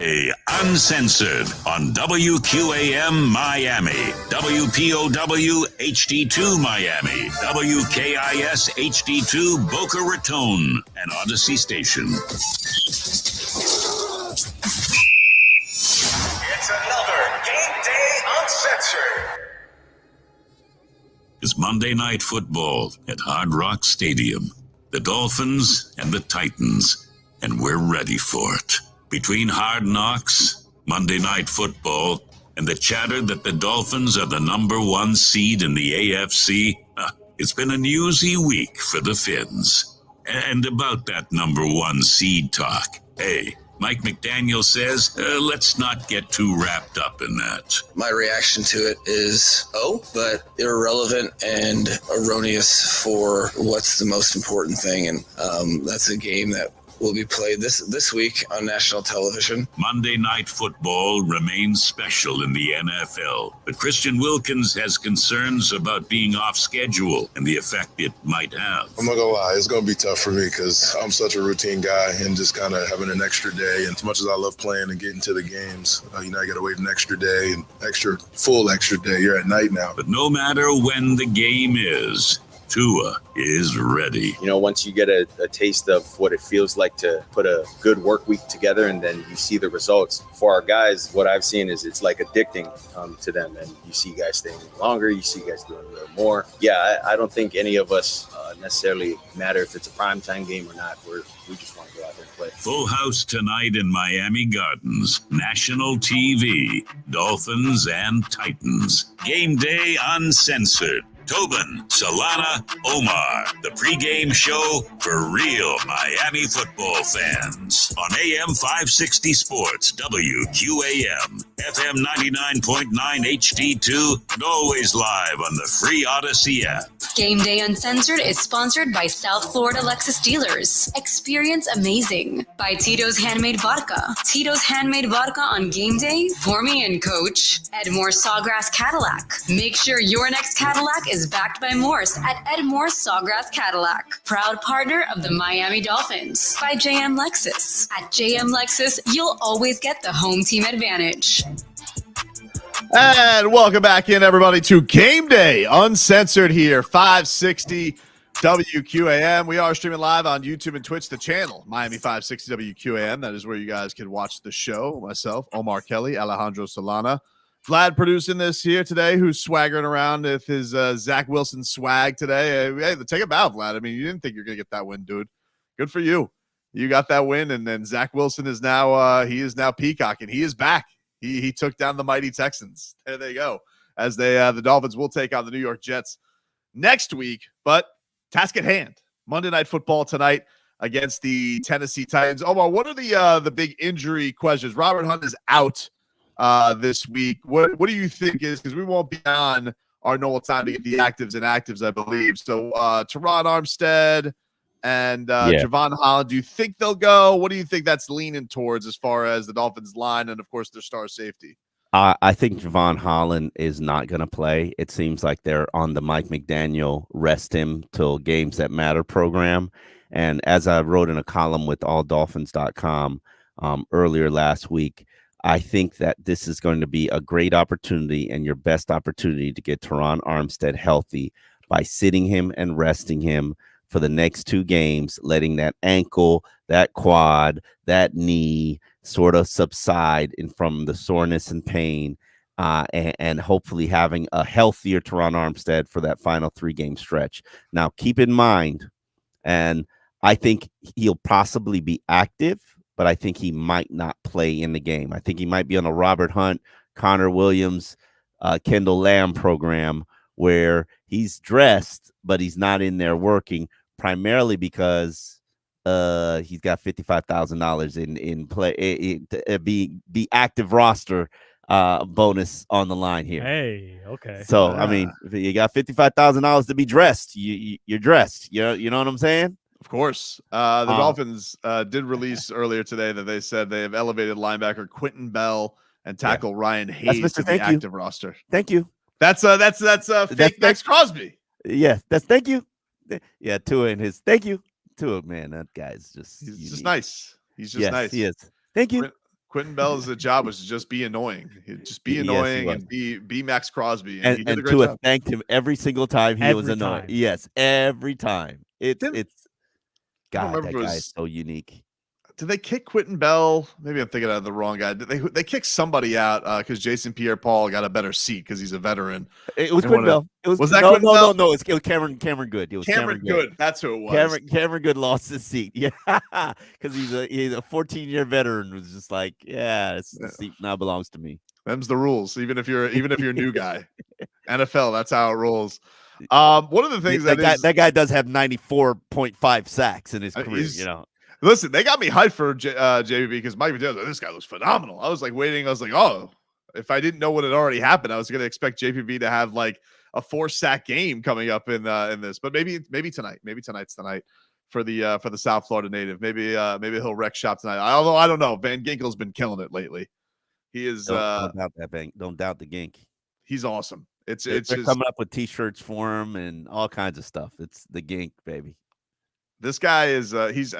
Uncensored on WQAM Miami, WPOW HD2 Miami, WKIS HD2 Boca Raton, and Odyssey Station. It's another Game Day Uncensored. It's Monday Night Football at Hard Rock Stadium. The Dolphins and the Titans, and we're ready for it. Between Hard Knocks, Monday Night Football, and the chatter that the Dolphins are the #1 seed in the AFC, it's been a newsy week for the Fins. And about that #1 seed talk, hey, Mike McDaniel says, let's not get too wrapped up in that. My reaction to it is, but irrelevant and erroneous for what's the most important thing. And that's a game that will be played this week on national television. Monday Night Football remains special in the NFL, but Christian Wilkins has concerns about being off schedule and the effect it might have. I'm not gonna lie, it's gonna be tough for me because I'm such a routine guy and just kind of having an extra day. And as much as I love playing and getting to the games, I got to wait an extra day and full extra day. You're at night now. But no matter when the game is, Tua is ready. Once you get a taste of what it feels like to put a good work week together and then you see the results. For our guys, what I've seen is it's like addicting to them. And you see guys staying longer, you see guys doing a little more. Yeah, I don't think any of us necessarily matter if it's a primetime game or not. We just want to go out there and play. Full house tonight in Miami Gardens. National TV. Dolphins and Titans. Game Day Uncensored. Tobin, Solana, Omar, the pregame show for real Miami football fans on AM 560 Sports, WQAM, FM 99.9 HD2, and always live on the free Odyssey app. Game Day Uncensored is sponsored by South Florida Lexus Dealers. Experience amazing by Tito's Handmade Vodka. Tito's Handmade Vodka on game day? Pour me in, coach. Edmore Sawgrass Cadillac. Make sure your next Cadillac is backed by Morse at Edmore Sawgrass Cadillac. Proud partner of the Miami Dolphins. By JM Lexus. At JM Lexus, you'll always get the home team advantage. And welcome back in, everybody, to Game Day Uncensored here, 560 WQAM. We are streaming live on YouTube and Twitch, the channel, Miami 560 WQAM. That is where you guys can watch the show. Myself, Omar Kelly, Alejandro Solana. Vlad producing this here today, who's swaggering around with his Zach Wilson swag today. Hey, take a bow, Vlad. I mean, you didn't think you're going to get that win, dude. Good for you. You got that win, and then Zach Wilson is now peacocking. He is back. He took down the mighty Texans. There they go. As the Dolphins will take on the New York Jets next week. But task at hand. Monday Night Football tonight against the Tennessee Titans. Omar, what are the big injury questions? Robert Hunt is out this week. What do you think is, because we won't be on our normal time to get the actives, I believe. So Teron Armstead and Javon Holland, do you think they'll go? What do you think that's leaning towards as far as the Dolphins line and, of course, their star safety? I think Javon Holland is not going to play. It seems like they're on the Mike McDaniel rest him till games that matter program. And as I wrote in a column with alldolphins.com earlier last week, I think that this is going to be a great opportunity and your best opportunity to get Teron Armstead healthy by sitting him and resting him for the next 2 games, letting that ankle, that quad, that knee sort of subside from the soreness and pain, and hopefully having a healthier Teron Armstead for that final 3-game stretch. Now, keep in mind, and I think he'll possibly be active, but I think he might not play in the game. I think he might be on a Robert Hunt, Connor Williams, Kendall Lamb program where he's dressed, but he's not in there working, primarily because he's got $55,000 in play, be active roster bonus on the line here. Hey, okay. So I mean, if you got $55,000 to be dressed, you're dressed. You know what I'm saying? Of course. The Dolphins did release earlier today that they said they have elevated linebacker Quentin Bell and tackle Ryan Hayes to the active roster. Thank you. That's fake Max Crosby. Yeah, that's thank you. Yeah, Tua and his thank you. Tua, man, that guy's just just nice. He's just nice. He is. Thank you. Quentin Bell's job was to just be annoying. Just be Yes, he annoying was. and be Max Crosby. And he did a great Tua job. thanked him every single time he was Every annoyed. time. Yes, every time. It's I don't God, remember that if it guy is was- so unique. Did they kick Quentin Bell? Maybe I'm thinking of the wrong guy. Did they kicked somebody out because Jason Pierre-Paul got a better seat because he's a veteran. It was And Quentin one Bell. It was that no, Quentin no, Bell? no, no. It was Cameron Good. It was Cameron Good. That's who it was. Cameron Good lost his seat. Yeah, because he's a 14-year veteran. Was just like, the seat now belongs to me. Them's the rules. Even if you're a new guy, NFL, that's how it rolls. One of the things that guy does have 94.5 sacks in his career. Listen, they got me hyped for JVB because Mike McDaniel, this guy looks phenomenal. I was like waiting. I was like, oh, if I didn't know what had already happened, I was going to expect JPB to have like a 4-sack game coming up in this. But maybe tonight. Maybe tonight's the night for the South Florida native. Maybe he'll wreck shop tonight. Although I don't know. Van Ginkel's been killing it lately. He is. Don't doubt that Bank. Don't doubt the Gink. He's awesome. They're coming up with T-shirts for him and all kinds of stuff. It's the Gink, baby. This guy is he's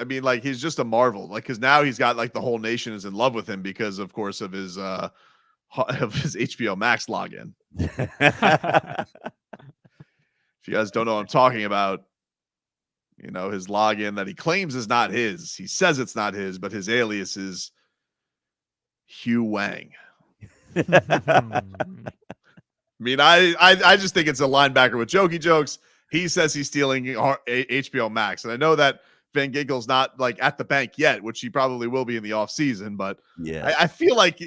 just a marvel. Like, because now he's got like the whole nation is in love with him because of course of his HBO Max login. If you guys don't know what I'm talking about, his login that he claims is not his. He says it's not his, but his alias is Hugh Wang. I mean, I just think it's a linebacker with jokey jokes. He says he's stealing HBO Max. And I know that Van Ginkel's not like at the bank yet, which he probably will be in the offseason. But yeah, I feel like,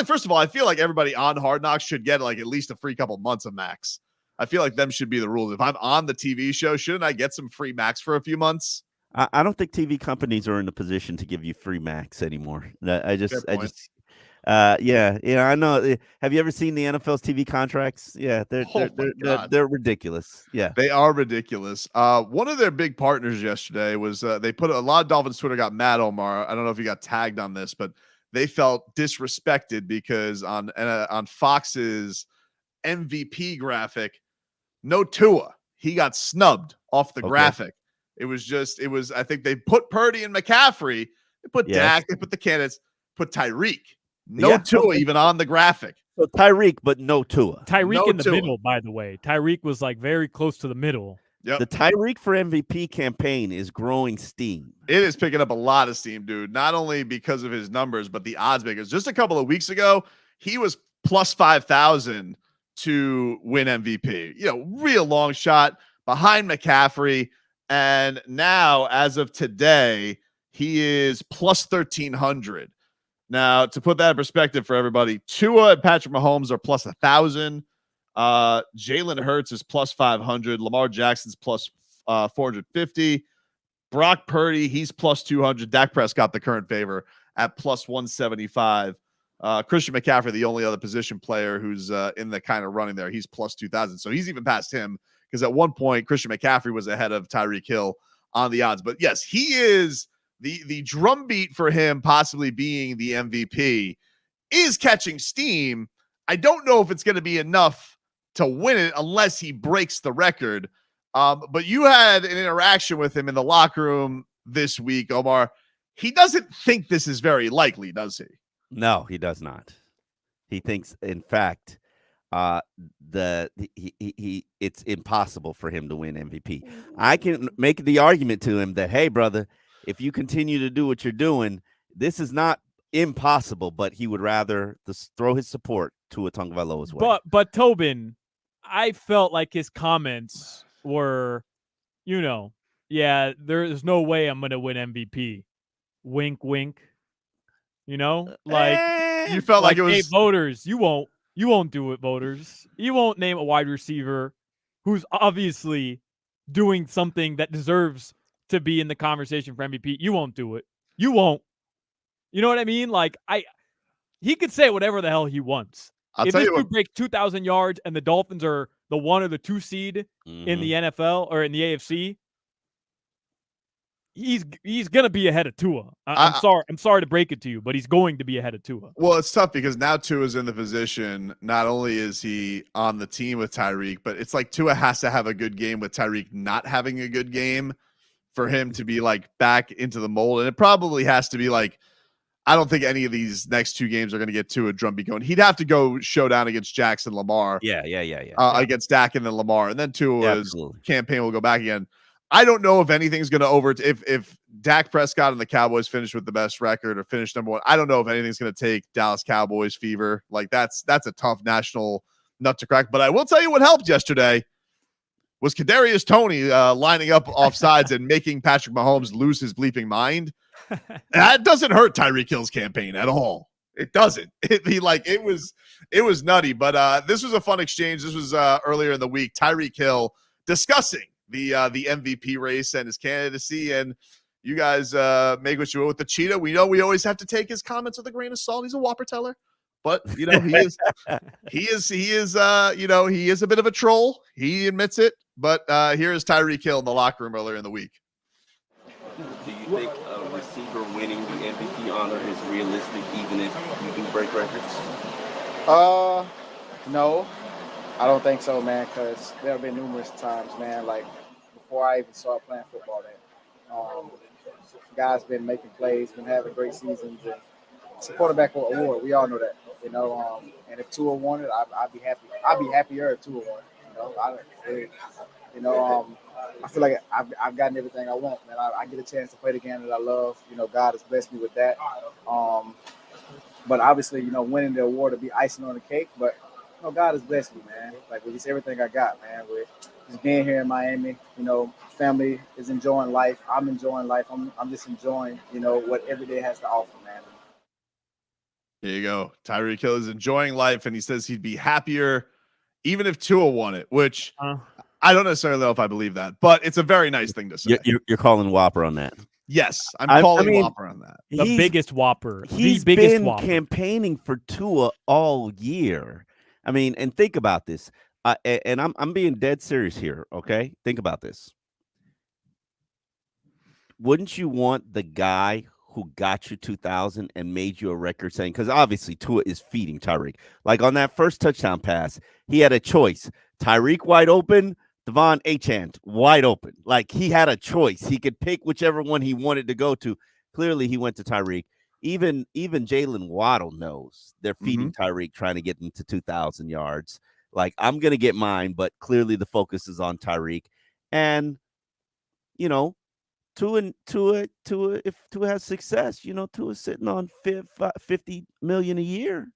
first of all, I feel like everybody on Hard Knocks should get like at least a free couple months of Max. I feel like them should be the rules. If I'm on the TV show, shouldn't I get some free Max for a few months? I don't think TV companies are in a position to give you free Max anymore. I know. Have you ever seen the NFL's TV contracts? Yeah, they're ridiculous. Yeah, they are ridiculous. One of their big partners yesterday was they put a lot of Dolphins Twitter got mad. Omar, I don't know if you got tagged on this, but they felt disrespected because on Fox's MVP graphic, no Tua, he got snubbed off the graphic. It was I think they put Purdy and McCaffrey, they put Dak, they put the candidates, put Tyreek. No Tua even on the graphic. So Tyreek, but no Tua. Tyreek in the middle, by the way. Tyreek was like very close to the middle. Yep. The Tyreek for MVP campaign is growing steam. It is picking up a lot of steam, dude. Not only because of his numbers, but the odds makers. Just a couple of weeks ago, he was plus 5,000 to win MVP. Real long shot behind McCaffrey. And now, as of today, he is plus 1,300. Now, to put that in perspective for everybody, Tua and Patrick Mahomes are plus 1,000. Jalen Hurts is plus 500. Lamar Jackson's plus 450. Brock Purdy, he's plus 200. Dak Prescott, the current favor, at plus 175. Christian McCaffrey, the only other position player who's in the kind of running there, he's plus 2,000. So he's even past him because at one point, Christian McCaffrey was ahead of Tyreek Hill on the odds. But yes, he is the drumbeat for him possibly being the MVP is catching steam. I don't know if it's going to be enough to win it unless he breaks the record. But you had an interaction with him in the locker room this week, Omar. He doesn't think this is very likely, does he? No, he does not. He thinks, in fact, it's impossible for him to win MVP. I can make the argument to him that, hey, brother, if you continue to do what you're doing, this is not impossible, but he would rather throw his support to a Tagovailoa's way. But Tobin, I felt like his comments were, there's no way I'm going to win MVP. Wink, wink. You felt like it was, hey, voters, you won't do it, voters. You won't name a wide receiver who's obviously doing something that deserves to be in the conversation for MVP. You won't do it. You won't. You know what I mean? He could say whatever the hell he wants. If this dude breaks 2,000 yards and the Dolphins are the 1 or the 2 seed in the NFL or in the AFC, he's gonna be ahead of Tua. I'm sorry to break it to you, but he's going to be ahead of Tua. Well, it's tough because now Tua's in the position. Not only is he on the team with Tyreek, but it's like Tua has to have a good game with Tyreek not having a good game for him to be back into the mold. And it probably has to be I don't think any of these next two games are going to get Tua drumbeat going. He'd have to go showdown against Jackson Lamar. Yeah. Against Dak and then Lamar, and then Tua's Absolutely. campaign will go back again. I don't know if anything's going to if Dak Prescott and the Cowboys finish with the best record or finish number one. I don't know if anything's going to take Dallas Cowboys fever. Like that's a tough national nut to crack. But I will tell you what helped yesterday was Kadarius Toney lining up off sides and making Patrick Mahomes lose his bleeping mind. That doesn't hurt Tyreek Hill's campaign at all. It doesn't. It was nutty. But this was a fun exchange. This was earlier in the week. Tyreek Hill discussing the MVP race and his candidacy. And you guys make what you will with the cheetah. We know we always have to take his comments with a grain of salt. He's a whopper teller. But he is he is a bit of a troll. He admits it. But here is Tyreek Hill in the locker room earlier in the week. Do you think a receiver winning the MVP honor is realistic, even if you do break records? No, I don't think so, man. Because there have been numerous times, man. Like before I even started playing football, that guys been making plays, been having great seasons, and it's a quarterback award. We all know that, And if Tua won it, I'd be happy. I'd be happier if Tua won it. I feel like I've gotten everything I want, man. I get a chance to play the game that I love. God has blessed me with that. But obviously, winning the award would be icing on the cake. But God has blessed me, man. Like with just everything I got, man. With just being here in Miami, family is enjoying life. I'm enjoying life. I'm just enjoying, what every day has to offer, man. There you go. Tyreek Hill is enjoying life, and he says he'd be happier even if Tua won it, which I don't necessarily know if I believe that, but it's a very nice thing to say. You're calling Whopper on that. Yes, I'm calling Whopper on that. The biggest Whopper. He's the biggest been Whopper. campaigning for Tua all year. I mean, and think about this. And I'm being dead serious here, okay? Think about this. Wouldn't you want the guy who got you 2,000 and made you a record saying, because obviously Tua is feeding Tyreek. Like on that first touchdown pass, he had a choice. Tyreek wide open, Devon Achane wide open. Like he had a choice. He could pick whichever one he wanted to go to. Clearly he went to Tyreek. Even Jalen Waddle knows they're feeding Tyreek, trying to get him to 2,000 yards. Like I'm going to get mine, but clearly the focus is on Tyreek. And, Tua, if Tua has success, Tua's sitting on $50 million a year.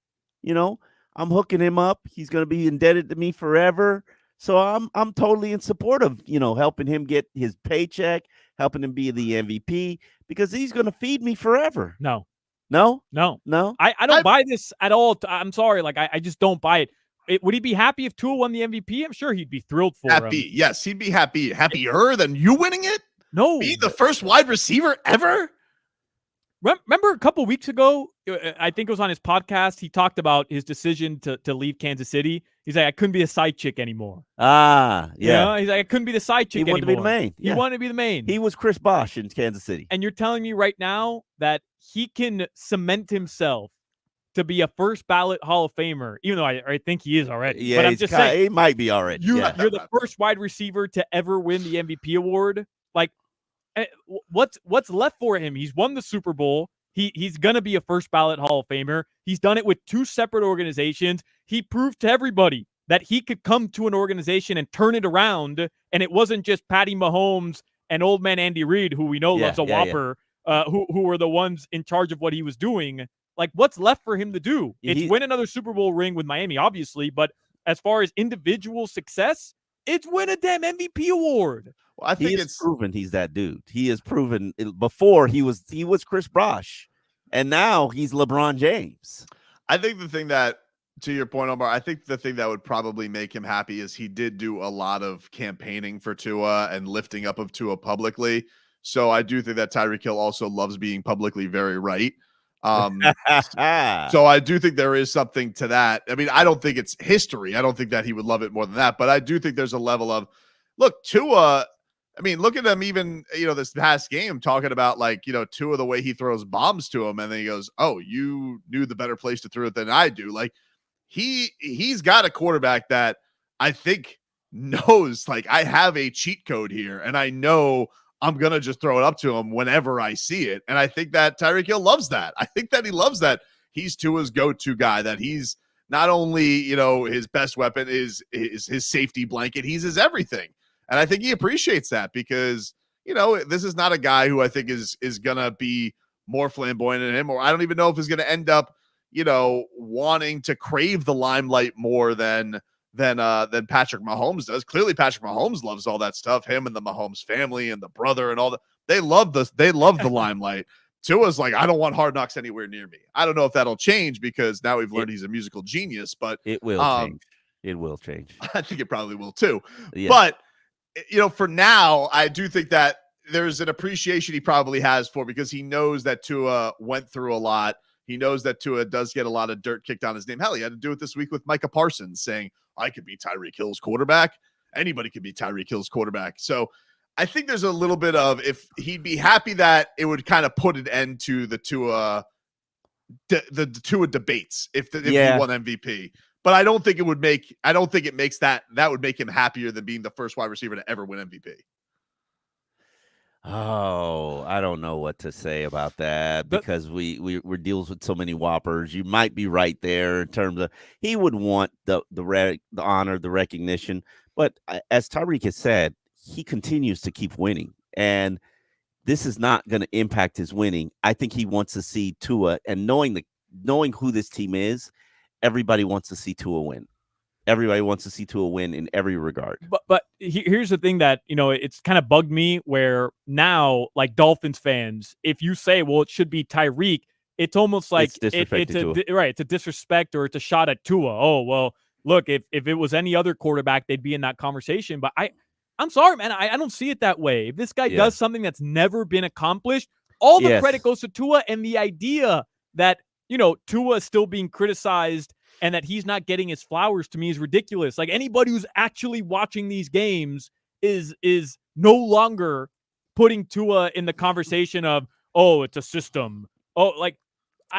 I'm hooking him up. He's going to be indebted to me forever. So I'm totally in support of, helping him get his paycheck, helping him be the MVP, because he's going to feed me forever. No. I don't buy this at all. I'm sorry. Like, I just don't buy it. Would he be happy if Tua won the MVP? I'm sure he'd be thrilled for him. Yes, he'd be happy. Happier than you winning it? No. Be the first wide receiver ever? Remember a couple weeks ago, I think it was on his podcast, he talked about his decision to leave Kansas City. He's like, I couldn't be a side chick anymore. Yeah. He's like, I couldn't be the side chick anymore. He wanted to be the main. He wanted to be the main. He was Chris Bosh in Kansas City. And you're telling me right now that he can cement himself to be a first ballot Hall of Famer, even though I think he is already. Yeah, but I'm just saying, he might be already. You're the first wide receiver to ever win the MVP award. Like, what's left for him? He's won the Super Bowl. He's going to be a first ballot Hall of Famer. He's done it with two separate organizations. He proved to everybody that he could come to an organization and turn it around. And it wasn't just Patty Mahomes and old man Andy Reid, who we know loves a Whopper, who were the ones in charge of what he was doing. Like, what's left for him to do? It's win another Super Bowl ring with Miami, obviously. But as far as individual success, it's win a damn MVP award. Well, I think it's proven he's that dude. He has proven before he was Chris Bosh, and now he's LeBron James. I think the thing that, to your point, Omar, I think the thing that would probably make him happy is he did do a lot of campaigning for Tua and lifting up of Tua publicly. So I do think that Tyreek Hill also loves being publicly very right. So I do think there is something to that. I mean, I don't think it's history. I don't think that he would love it more than that, but I do think there's a level of, look, Tua, I mean, look at him even, this past game talking about Tua, the way he throws bombs to him. And then he goes, oh, you knew the better place to throw it than I do. Like he's got a quarterback that I think knows, like, I have a cheat code here and I know I'm going to just throw it up to him whenever I see it. And I think that Tyreek Hill loves that. I think that he loves that he's Tua's go-to guy, that he's not only, you know, his best weapon is his safety blanket, he's his everything. And I think he appreciates that because, you know, this is not a guy who I think is going to be more flamboyant than him, or I don't even know if he's going to end up, you know, wanting to crave the limelight more than Patrick Mahomes does. Clearly, Patrick Mahomes loves all that stuff. Him and the Mahomes family and the brother and all that. They love this. They love the limelight. Tua's like, I don't want Hard Knocks anywhere near me. I don't know if that'll change because now we've learned he's a musical genius, but it will change. It will change. I think it probably will too. Yeah. But, you know, for now, I do think that there's an appreciation he probably has for, because he knows that Tua went through a lot. He knows that Tua does get a lot of dirt kicked on his name. Hell, he had to do it this week with Micah Parsons saying, I could be Tyreek Hill's quarterback. Anybody could be Tyreek Hill's quarterback. So I think there's a little bit of, if he'd be happy that it would kind of put an end to the Tua debates if he won MVP. But I don't think it would make, I don't think it makes that would make him happier than being the first wide receiver to ever win MVP. Oh, I don't know what to say about that because we're deals with so many whoppers. You might be right there in terms of he would want the honor, the recognition. But as Tyreek has said, he continues to keep winning, and this is not going to impact his winning. I think he wants to see Tua, and knowing who this team is, everybody wants to see Tua win. Everybody wants to see Tua win in every regard. But here's the thing that, you know, it's kind of bugged me where now, like Dolphins fans, if you say, well, it should be Tyreek, it's almost like it's a disrespect or it's a shot at Tua. Oh, well, look, if it was any other quarterback, they'd be in that conversation. But I'm sorry, man. I don't see it that way. If this guy does something that's never been accomplished, all the credit goes to Tua, and the idea that, you know, Tua is still being criticized and that he's not getting his flowers, to me, is ridiculous. Like, anybody who's actually watching these games is no longer putting Tua in the conversation of, oh, it's a system. Oh, like,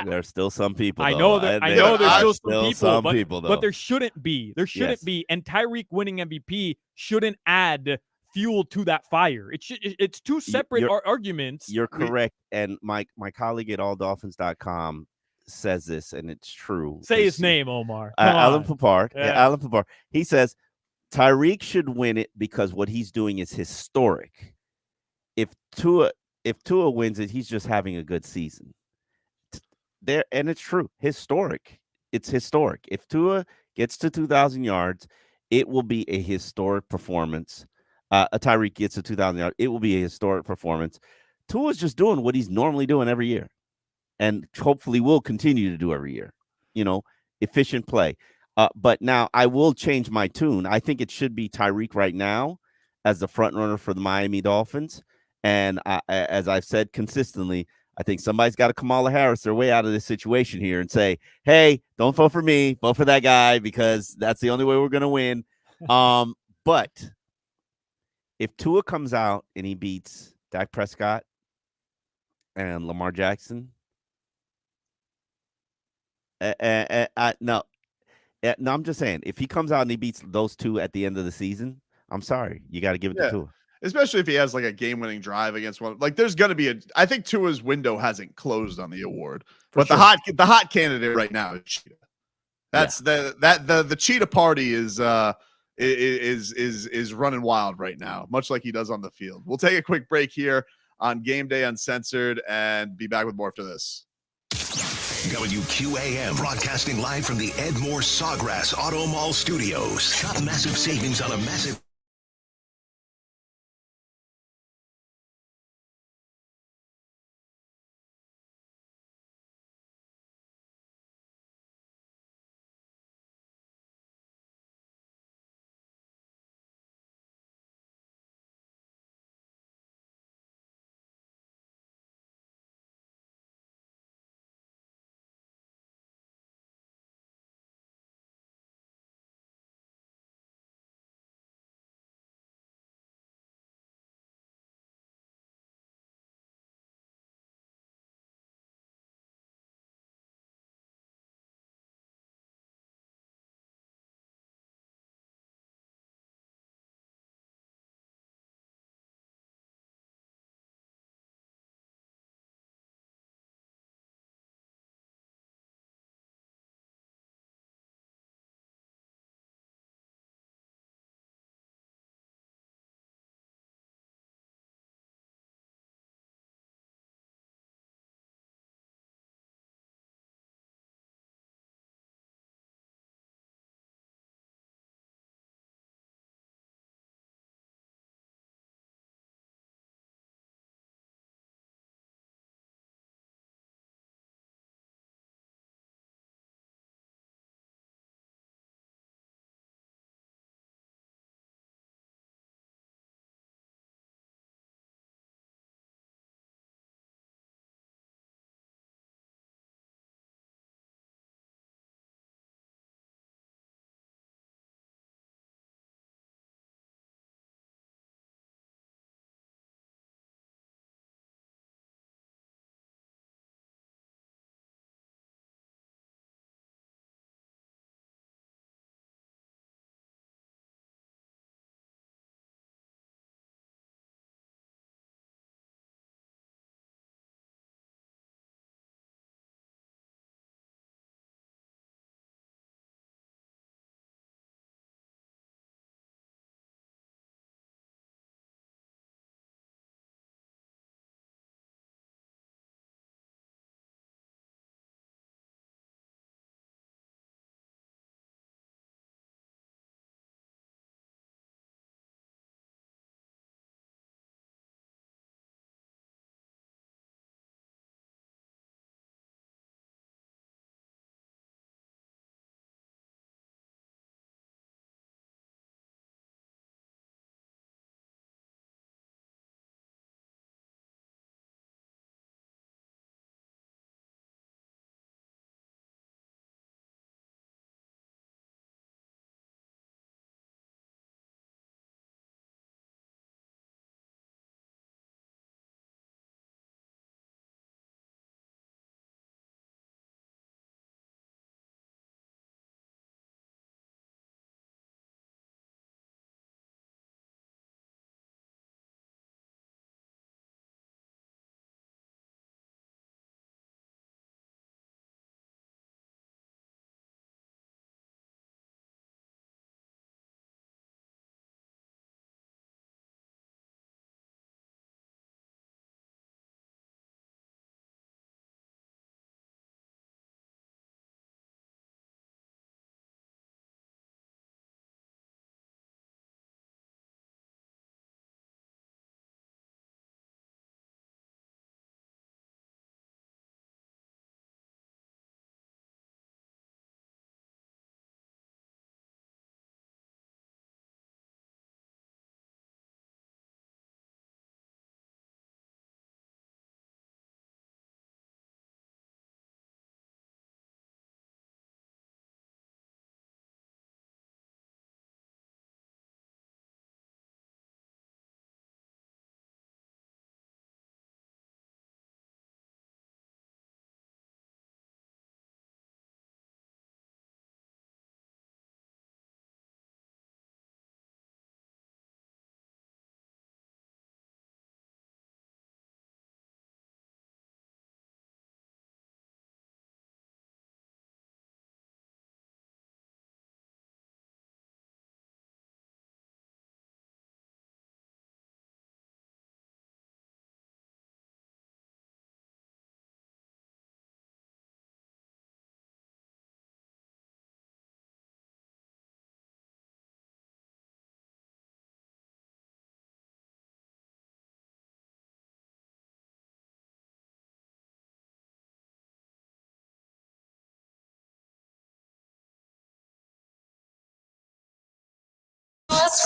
there's still some people. I know there's still some people, but there shouldn't be. There shouldn't be. And Tyreek winning MVP shouldn't add fuel to that fire. It's two separate arguments. You're correct. And my colleague at alldolphins.com says this, and it's true. Say his name, Omar. Alan Papard. Yeah. Alan Papard. He says Tyreek should win it because what he's doing is historic. If Tua wins it, he's just having a good season. And it's true. Historic. It's historic. If Tua gets to 2,000 yards, it will be a historic performance. Tyreek gets to 2,000 yards, it will be a historic performance. Tua's just doing what he's normally doing every year, and hopefully will continue to do every year. You know, efficient play. But now I will change my tune. I think it should be Tyreek right now as the front runner for the Miami Dolphins. And as I've said consistently, I think somebody's got to Kamala Harris their way out of this situation here and say, hey, don't vote for me, vote for that guy, because that's the only way we're going to win. But if Tua comes out and he beats Dak Prescott and Lamar Jackson, no, I'm just saying, if he comes out and he beats those two at the end of the season, I'm sorry, you got to give it to Tua. Especially if he has like a game-winning drive against one. Like, there's going to be I think Tua's window hasn't closed on the award, but sure. the hot candidate right now is Cheetah. That's the Cheetah party is running wild right now, much like he does on the field. We'll take a quick break here on Game Day Uncensored and be back with more after this. WQAM, broadcasting live from the Ed Moore Sawgrass Auto Mall Studios. Shop massive savings on a massive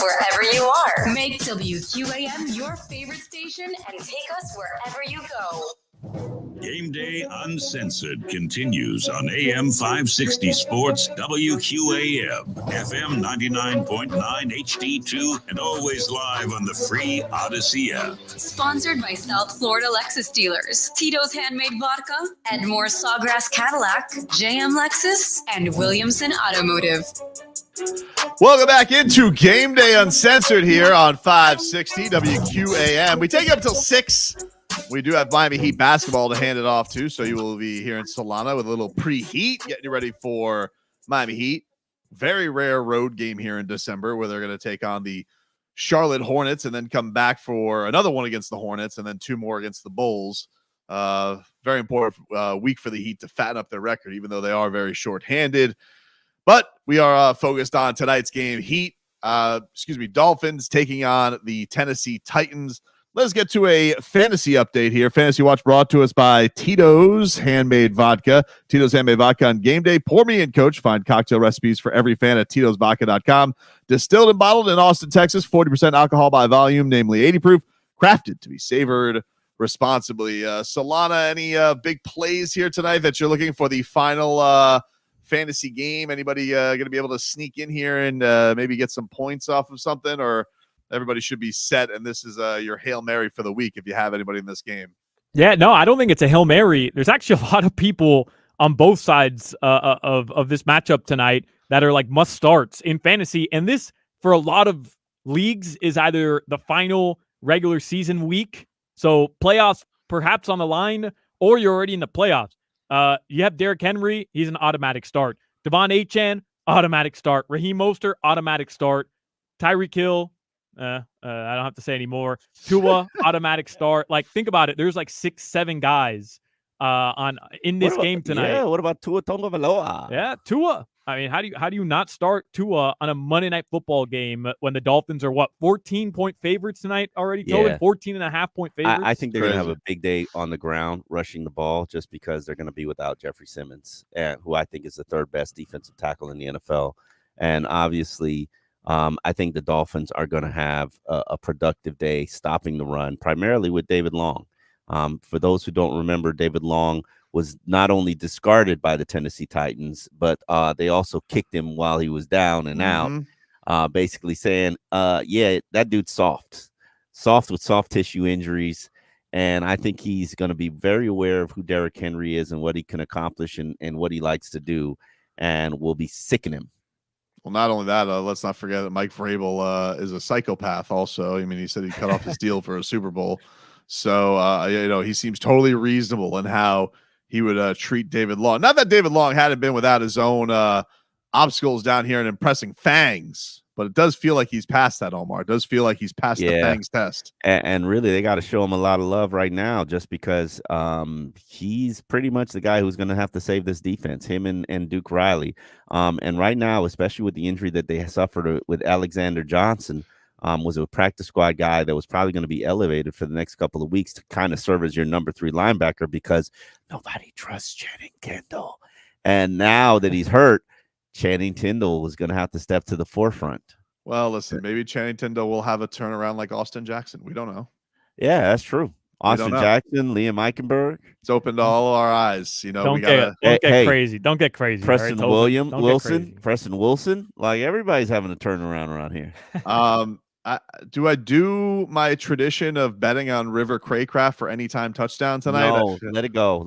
wherever you are. Make WQAM your favorite station and take us wherever you go. Game Day Uncensored continues on AM 560 Sports, WQAM, FM 99.9 HD2, and always live on the free Odyssey app. Sponsored by South Florida Lexus dealers, Tito's Handmade Vodka, Edmore Sawgrass Cadillac, JM Lexus, and Williamson Automotive. Welcome back into Game Day Uncensored here on 560 WQAM. We take it up till 6. We do have Miami Heat basketball to hand it off to, so you will be here in Solana with a little preheat, getting you ready for Miami Heat. Very rare road game here in December where they're going to take on the Charlotte Hornets and then come back for another one against the Hornets and then 2 more against the Bulls. Very important week for the Heat to fatten up their record, even though they are very short-handed. But we are focused on tonight's game. Dolphins taking on the Tennessee Titans. Let's get to a fantasy update here. Fantasy Watch brought to us by Tito's Handmade Vodka. Tito's Handmade Vodka on game day. Pour me in, coach. Find cocktail recipes for every fan at Tito'sVodka.com. Distilled and bottled in Austin, Texas. 40% alcohol by volume, namely 80 proof. Crafted to be savored responsibly. Solana, any big plays here tonight that you're looking for the final fantasy game? Anybody going to be able to sneak in here and maybe get some points off of something, or everybody should be set and this is your Hail Mary for the week if you have anybody in this game? Yeah, no, I don't think it's a Hail Mary. There's actually a lot of people on both sides of this matchup tonight that are like must starts in fantasy. And this, for a lot of leagues, is either the final regular season week, so playoffs perhaps on the line, or you're already in the playoffs. You have Derrick Henry, he's an automatic start. Devon Achane, automatic start. Raheem Mostert, automatic start. Tyreek Hill, I don't have to say anymore. Tua, automatic start. Like, think about it. There's like 6-7 guys in this game tonight. Yeah, what about Tua Tagovailoa? Yeah, Tua. I mean, how do you not start Tua on a Monday Night Football game when the Dolphins are 14-point favorites tonight already? Yeah. 14.5-point favorites. I think they're going to have a big day on the ground rushing the ball just because they're going to be without Jeffrey Simmons, who I think is the 3rd best defensive tackle in the NFL. And obviously, I think the Dolphins are going to have a productive day stopping the run, primarily with David Long. For those who don't remember, David Long was not only discarded by the Tennessee Titans, but they also kicked him while he was down and out, basically saying, yeah, that dude's soft with soft tissue injuries. And I think he's going to be very aware of who Derrick Henry is and what he can accomplish and what he likes to do, and will be sicking him. Well, not only that, let's not forget that Mike Vrabel is a psychopath also. I mean, he said he cut off his deal for a Super Bowl. So, he seems totally reasonable in how he would treat David Long. Not that David Long hadn't been without his own obstacles down here and impressing fangs, but it does feel like he's past that, Omar. It does feel like he's past the fangs test. And really, they got to show him a lot of love right now just because he's pretty much the guy who's going to have to save this defense, him and Duke Riley. And right now, especially with the injury that they suffered with Alexander Johnson, was a practice squad guy that was probably going to be elevated for the next couple of weeks to kind of serve as your number 3 linebacker because nobody trusts Channing Tindall. And now that he's hurt, Channing Tindall was going to have to step to the forefront. Well, listen, maybe Channing Tindall will have a turnaround like Austin Jackson. We don't know. Yeah, that's true. Austin Jackson, Liam Eichenberg. It's opened all our eyes. Don't get crazy. Don't get crazy. Preston Wilson. Like, everybody's having a turnaround around here. Do I do my tradition of betting on River Craycraft for anytime touchdown tonight? No, let it go.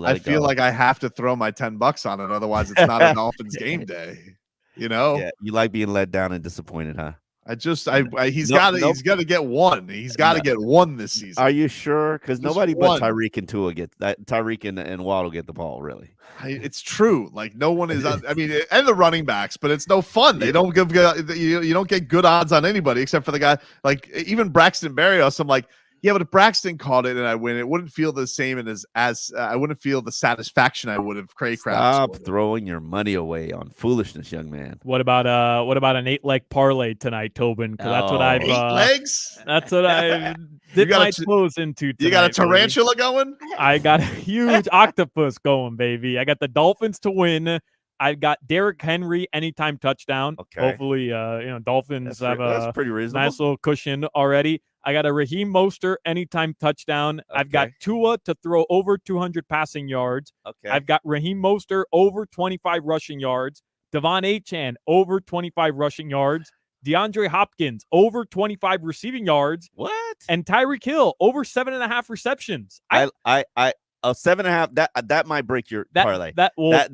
I feel like I have to throw my $10 on it. Otherwise, it's not a Dolphins game day. Yeah, you like being let down and disappointed, huh? He's got to get one. He's got to get one this season. Are you sure? Because nobody but Tyreek and Tua get that. Tyreek and Waddle get the ball. Really, it's true. Like, no one is. I mean, and the running backs, but it's no fun. They don't give you don't get good odds on anybody except for the guy. Like, even Braxton Berrios. I'm like, yeah, but if Braxton caught it and I win, it wouldn't feel the same as I wouldn't feel the satisfaction I would have Craycraft. Stop throwing your money away on foolishness, young man. What about an 8-leg parlay tonight, Tobin? Because that's what I've 8 legs. That's what I did my toes into tonight. You got a tarantula going? I got a huge octopus going, baby. I got the Dolphins to win. I've got Derrick Henry anytime touchdown. Okay. Hopefully, Dolphins have that's a pretty reasonable. nice little cushion already. I got a Raheem Mostert anytime touchdown. I've got Okay. Tua to throw over 200 passing yards. Okay. I've got Raheem Mostert over 25 rushing yards. Devon Achane over 25 rushing yards. DeAndre Hopkins over 25 receiving yards. What? And Tyreek Hill over 7.5 receptions. I 7.5. That might break your parlay. That's he where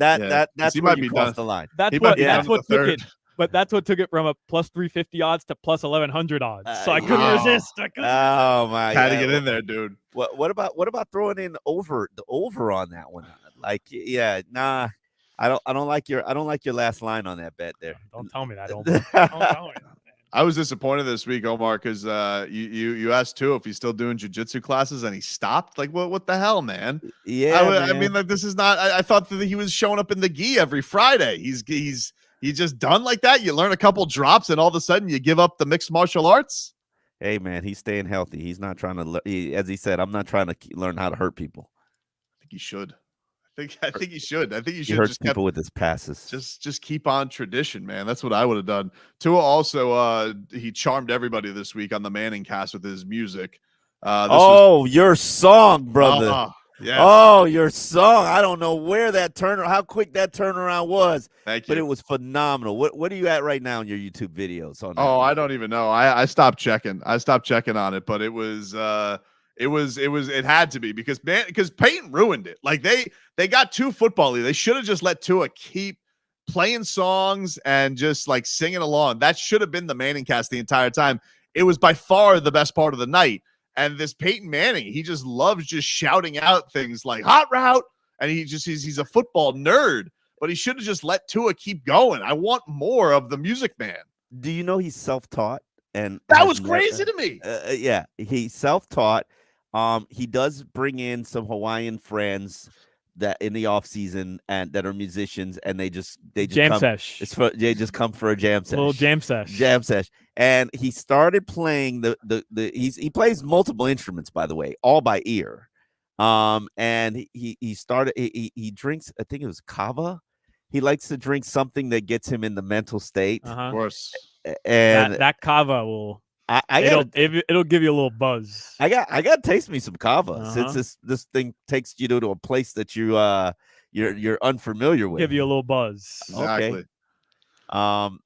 might you be cross done. the line. That's what took it. But that's what took it from a plus 350 odds to plus 1,100 odds. So I couldn't resist. Oh my! Had to get in there, dude. What about throwing in the over on that one? Like, yeah, nah. I don't like your last line on that bet there. Don't tell me that, Omar. Don't tell me that. I was disappointed this week, Omar, because you asked too if he's still doing jiu-jitsu classes and he stopped. Like, what the hell, man? Yeah, I mean, like, this is not. I thought that he was showing up in the gi every Friday. He's just done like that. You learn a couple drops and all of a sudden you give up the mixed martial arts. Hey, man, he's staying healthy. He's not trying to. As he said, I'm not trying to learn how to hurt people. I think he should. I think he should. I think he should. He hurts just people with his passes. Just keep on tradition, man. That's what I would have done. Tua also he charmed everybody this week on the Manning cast with his music. Your song, brother. Yes. Oh, your song. I don't know where how quick that turnaround was. Thank you. But it was phenomenal. What are you at right now in your YouTube videos? I don't even know. I stopped checking. I stopped checking on it, but it was it had to be because Peyton ruined it. Like they got too football-y. They should have just let Tua keep playing songs and just like singing along. That should have been the Manning cast the entire time. It was by far the best part of the night. And this Peyton Manning, he just loves just shouting out things like hot route. And he's a football nerd, but he should have just let Tua keep going. I want more of the Music Man. Do you know he's self-taught? And that was crazy to me. Yeah, he's self-taught. He does bring in some Hawaiian friends that in the off season and that are musicians, and they just jam come, sesh. They just come for a jam sesh. A little jam sesh. Jam sesh. And he started playing he plays multiple instruments, by the way, all by ear. And he drinks, I think it was kava. He likes to drink something that gets him in the mental state. Of course. And that kava will it'll give you a little buzz. I got to taste me some kava since this thing takes you to a place that you're unfamiliar with. Give you a little buzz. Exactly. Okay.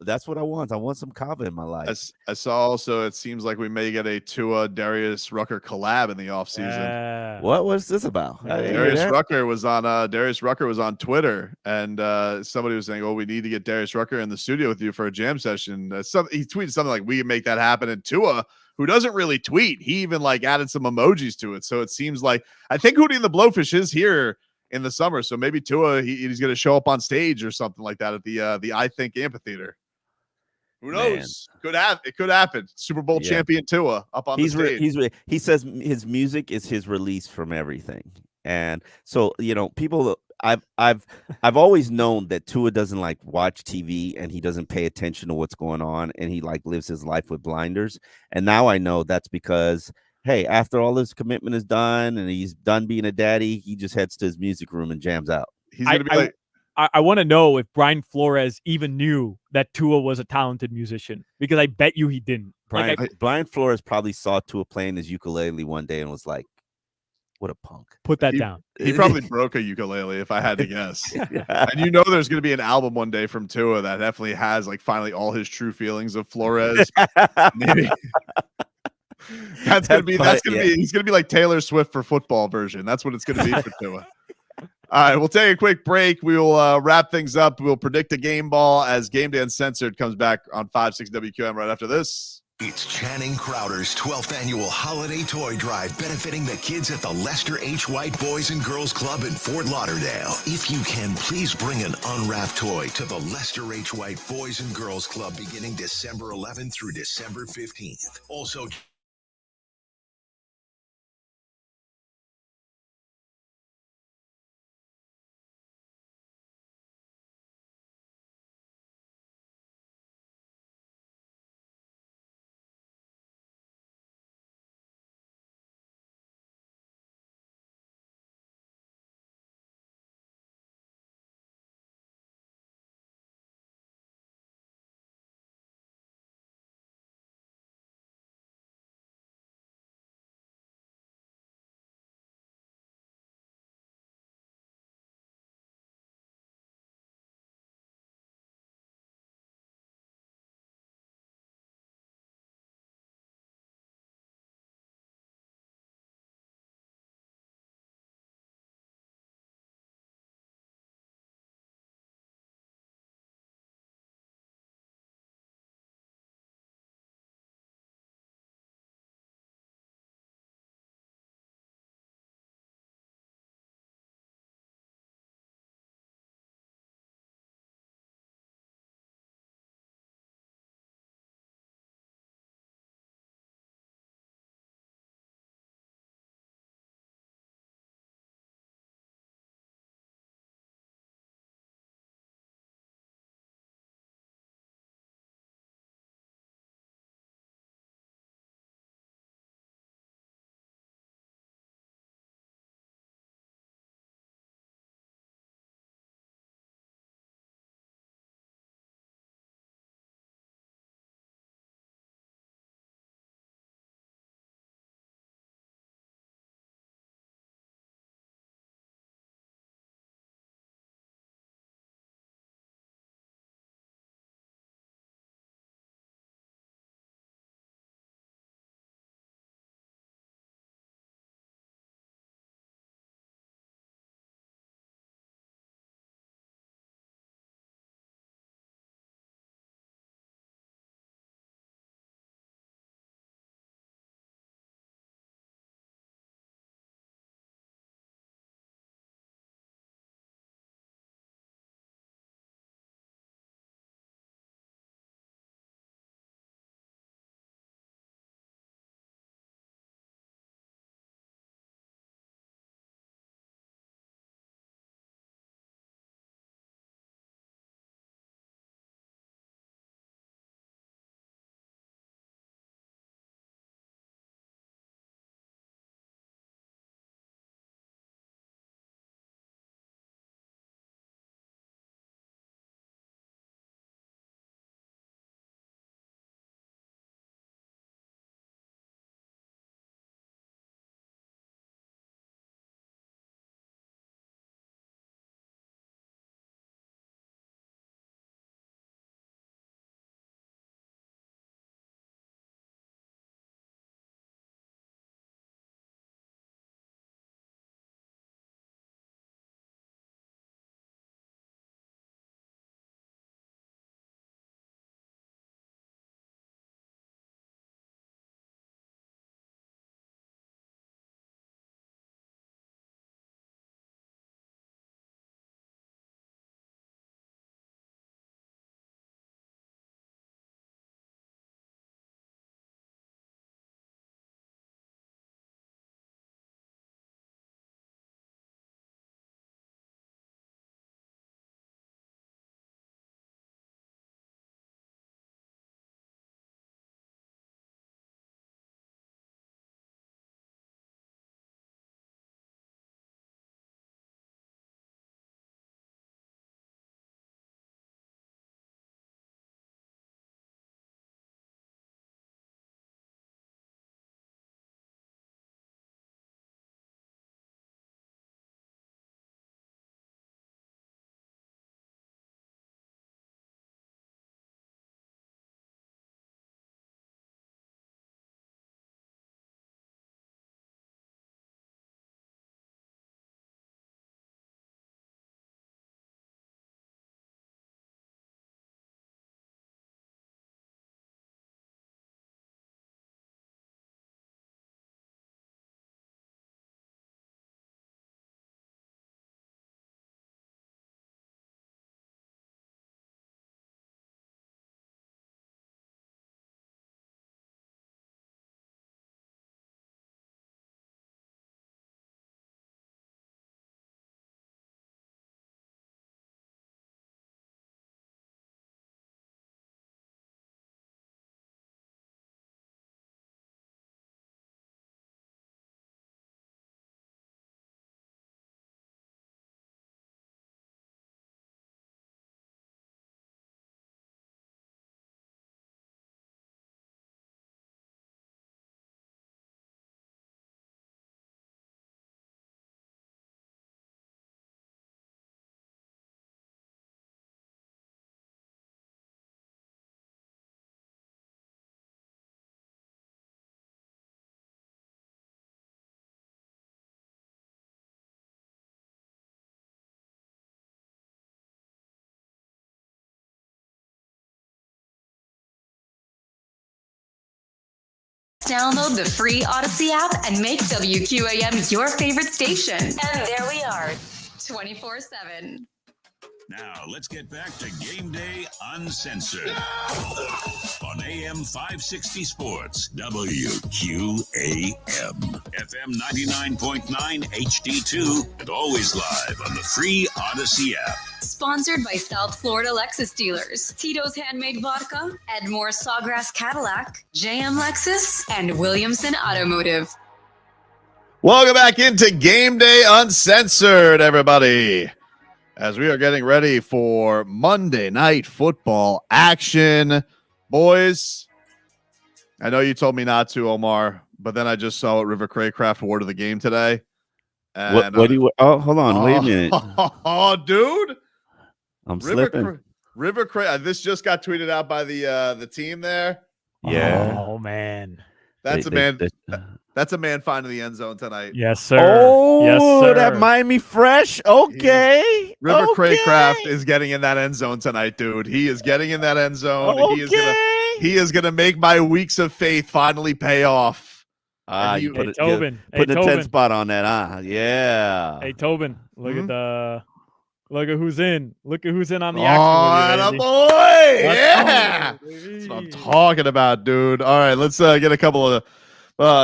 That's what I want. I want some kava in my life. I saw also it seems like we may get a Tua Darius Rucker collab in the offseason. What was this about? Darius Rucker was on Twitter, and somebody was saying, "Oh, we need to get Darius Rucker in the studio with you for a jam session." He tweeted something like, "We can make that happen." And Tua, who doesn't really tweet, he even like added some emojis to it. So it seems like I think Hootie and the Blowfish is here in the summer, so maybe Tua he's going to show up on stage or something like that at the I Think Amphitheater. Who knows? It could happen. Super Bowl champion Tua up on the stage. He says his music is his release from everything, and so people. I've always known that Tua doesn't like watch TV and he doesn't pay attention to what's going on, and he like lives his life with blinders. And now I know that's because, hey, after all his commitment is done and he's done being a daddy, he just heads to his music room and jams out. He's gonna be like, I want to know if Brian Flores even knew that Tua was a talented musician, because I bet you he didn't. Brian Flores probably saw Tua playing his ukulele one day and was like, "What a punk!" Put that down. He probably broke a ukulele, if I had to guess. And there's going to be an album one day from Tua that definitely has like finally all his true feelings of Flores. Maybe. He's gonna be like Taylor Swift for football version. That's what it's gonna be for Tua. All right, we'll take a quick break. We will wrap things up. We'll predict a game ball as Gameday Uncensored comes back on 560 WQM right after this. It's Channing Crowder's 12th annual holiday toy drive benefiting the kids at the Lester H. White Boys and Girls Club in Fort Lauderdale. If you can, please bring an unwrapped toy to the Lester H. White Boys and Girls Club beginning December 11th through December 15th. Also, download the free Odyssey app and make WQAM your favorite station. And there we are, 24/7. Now, let's get back to Game Day Uncensored on AM 560 Sports, WQAM, FM 99.9 HD2, and always live on the free Odyssey app. Sponsored by South Florida Lexus dealers, Tito's Handmade Vodka, Edmore Sawgrass Cadillac, JM Lexus, and Williamson Automotive. Welcome back into Game Day Uncensored, everybody, as we are getting ready for Monday Night Football action. Boys, I know you told me not to, Omar, but then I just saw what River Craycraft wore to the game today. And, what do you? Oh, hold on, wait a minute. Oh, dude, I'm slipping. River Cray. This just got tweeted out by the team there. Yeah. Oh man, that's a man. That's a man finding the end zone tonight. Yes, sir. Oh, yes, sir. That Miami Fresh. Okay. River okay. Craycraft is getting in that end zone tonight, dude. He is getting in that end zone. Okay. He is gonna make my weeks of faith finally pay off. You put Tobin. Putting a 10 spot on that, huh? Yeah. Hey, Tobin, look at who's in. Look at who's in on the action. Oh, boy. Yeah. That's what I'm talking about, dude. All right, let's get a couple of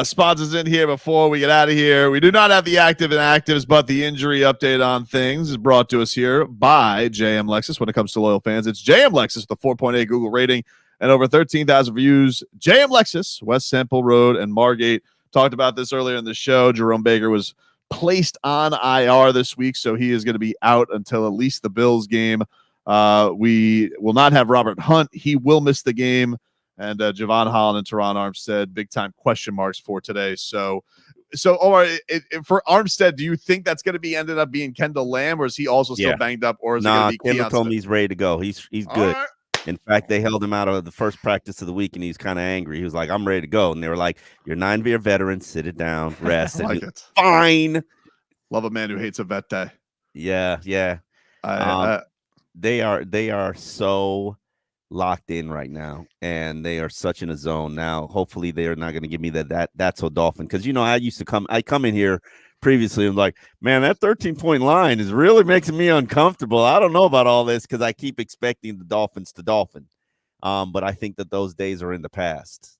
sponsors in here before we get out of here. We do not have the active and actives, but the injury update on things is brought to us here by JM Lexus. When it comes to loyal fans, it's JM Lexus with a 4.8 Google rating and over 13,000 reviews. JM Lexus, West Sample Road and Margate. Talked about this earlier in the show. Jerome Baker was placed on IR this week, so he is going to be out until at least the Bills game. We will not have Robert Hunt. He will miss the game. And Javon Holland and Teron Armstead, big-time question marks for today. So Omar, for Armstead, do you think that's going to be ended up being Kendall Lamb, or is he also still banged up, or is it going to be Kendall told Keon me he's ready to go. He's good. Right. In fact, they held him out of the first practice of the week, and he's kind of angry. He was like, I'm ready to go. And they were like, you're 9-year veteran. Sit it down. Rest. I like it. Fine. Love a man who hates a vet day. Yeah, yeah. They are so locked in right now, and they are such in a zone now. Hopefully they are not going to give me that's so Dolphin, because I come in here previously and like, man, that 13-point line is really making me uncomfortable. I don't know about all this because I keep expecting the Dolphins to Dolphin, but I think that those days are in the past,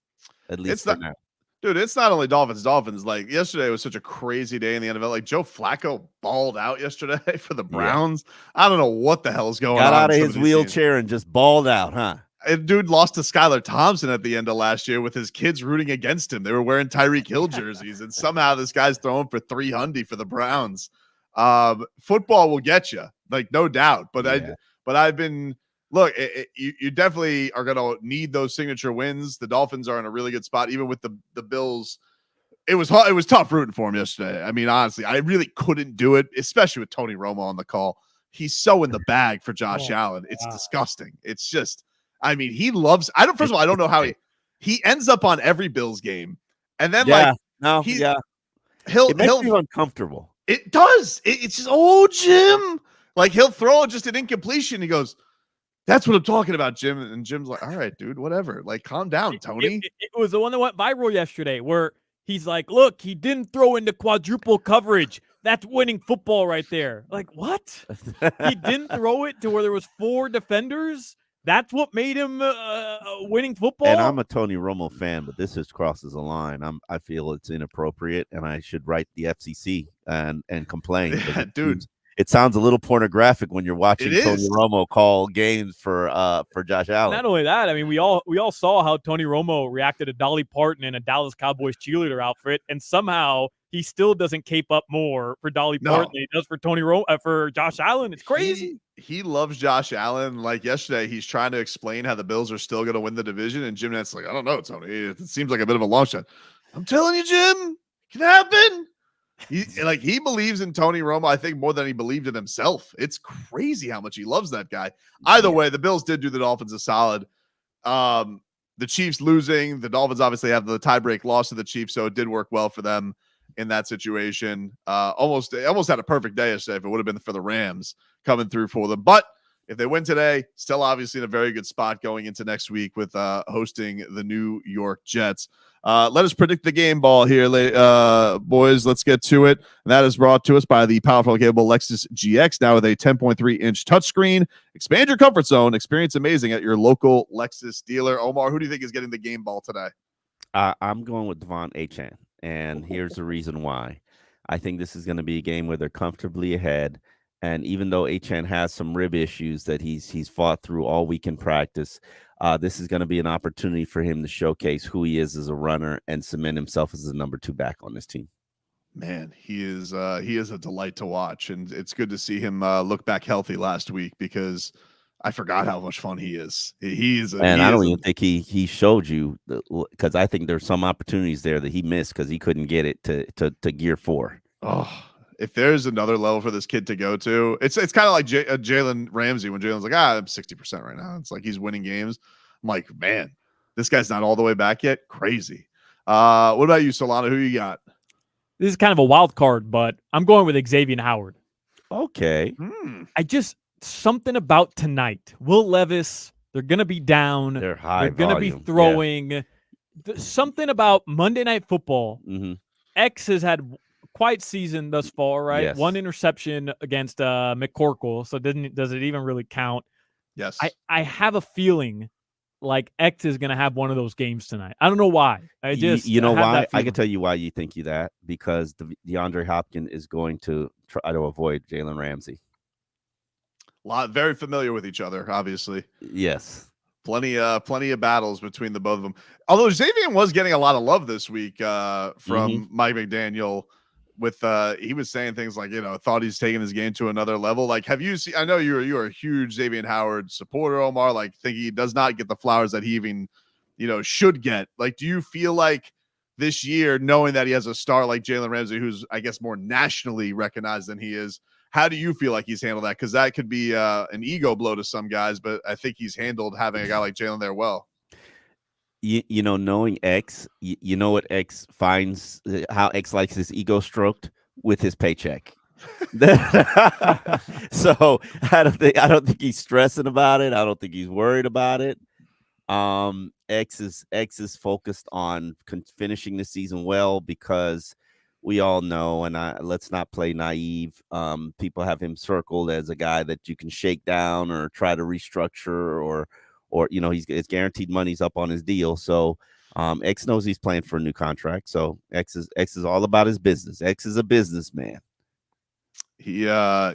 at least for now. Dude, it's not only Dolphins. Like, yesterday was such a crazy day in the NFL. Like, Joe Flacco balled out yesterday for the Browns. Yeah. I don't know what the hell is going on. Got out of his wheelchair and just balled out, huh? And dude lost to Skylar Thompson at the end of last year with his kids rooting against him. They were wearing Tyreek Hill jerseys, and somehow this guy's throwing for $300 for the Browns. Football will get you, like, no doubt. But I've been. Look, you definitely are going to need those signature wins. The Dolphins are in a really good spot, even with the Bills. It was tough rooting for him yesterday. I mean, honestly, I really couldn't do it, especially with Tony Romo on the call. He's so in the bag for Josh Allen. It's disgusting. It's just, I mean, he loves. First of all, I don't know how he ends up on every Bills game, and then he'll it makes you uncomfortable. It does. It's just, Jim. Like, he'll throw just an incompletion. He goes, that's what I'm talking about, Jim. And Jim's like, all right, dude, whatever. Like, calm down, Tony. It was the one that went viral yesterday where he's like, look, he didn't throw into quadruple coverage. That's winning football right there. Like, what? He didn't throw it to where there was 4 defenders? That's what made him winning football? And I'm a Tony Romo fan, but this just crosses a line. I feel it's inappropriate, and I should write the FCC and complain. Yeah, dude. It sounds a little pornographic when you're watching Tony Romo call games for Josh Allen. Not only that, I mean, we all saw how Tony Romo reacted to Dolly Parton in a Dallas Cowboys cheerleader outfit, and somehow he still doesn't cape up more for Dolly Parton than he does for for Josh Allen. It's crazy. He loves Josh Allen. Like yesterday, he's trying to explain how the Bills are still going to win the division, and Jim Nantz like, I don't know, Tony. It seems like a bit of a long shot. I'm telling you, Jim, it can happen. He believes in Tony Romo, I think, more than he believed in himself. It's crazy how much he loves that guy. Either way, the Bills did do the Dolphins a solid. The Chiefs losing, the Dolphins obviously have the tiebreak loss to the Chiefs, so it did work well for them in that situation. Almost had a perfect day yesterday if it would have been for the Rams coming through for them. But if they win today, still obviously in a very good spot going into next week with hosting the New York Jets. Let us predict the game ball here, boys. Let's get to it. And that is brought to us by the powerful capable Lexus GX, now with a 10.3-inch touchscreen. Expand your comfort zone. Experience amazing at your local Lexus dealer. Omar, who do you think is getting the game ball today? I'm going with Devon Achane, and here's the reason why. I think this is going to be a game where they're comfortably ahead. And even though Achane has some rib issues that he's fought through all week in practice, this is going to be an opportunity for him to showcase who he is as a runner and cement himself as the number 2 back on this team. Man, he is a delight to watch, and it's good to see him look back healthy last week because I forgot how much fun he is. And I don't even think he showed you, because I think there's some opportunities there that he missed because he couldn't get it to gear 4. Oh, if there's another level for this kid to go to, it's kind of like Jalen Ramsey when Jalen's like, I'm 60% right now. It's like he's winning games. I'm like, man, this guy's not all the way back yet. Crazy. What about you, Solana? Who you got? This is kind of a wild card, but I'm going with Xavier Howard. Okay. Something about tonight. Will Levis, they're going to be down. They're high. They're going to be throwing. Yeah. Something about Monday Night Football. Mm-hmm. X has had quite season thus far, right? Yes. 1 interception against McCorkle, so does it even really count? Yes. I have a feeling like X is going to have one of those games tonight. I don't know why. You know why? I can tell you why you think that, because DeAndre Hopkins is going to try to avoid Jalen Ramsey. Very familiar with each other, obviously. Yes. Plenty of battles between the both of them. Although Xavier was getting a lot of love this week from Mike McDaniel. With he was saying things like, thought he's taking his game to another level. Like, have you seen? I know you're a huge Xavier Howard supporter, Omar. Like, think he does not get the flowers that he even, should get. Like, do you feel like this year, knowing that he has a star like Jalen Ramsey, who's I guess more nationally recognized than he is, how do you feel like he's handled that? Because that could be an ego blow to some guys, but I think he's handled having a guy like Jalen there well. Knowing X, you know what X finds, how X likes his ego stroked with his paycheck. So I don't think he's stressing about it. I don't think he's worried about it. X is focused on finishing the season well, because we all know, and let's not play naive. People have him circled as a guy that you can shake down or try to restructure, or his guaranteed money's up on his deal. So X knows he's playing for a new contract. So X is all about his business. X is a businessman. Well,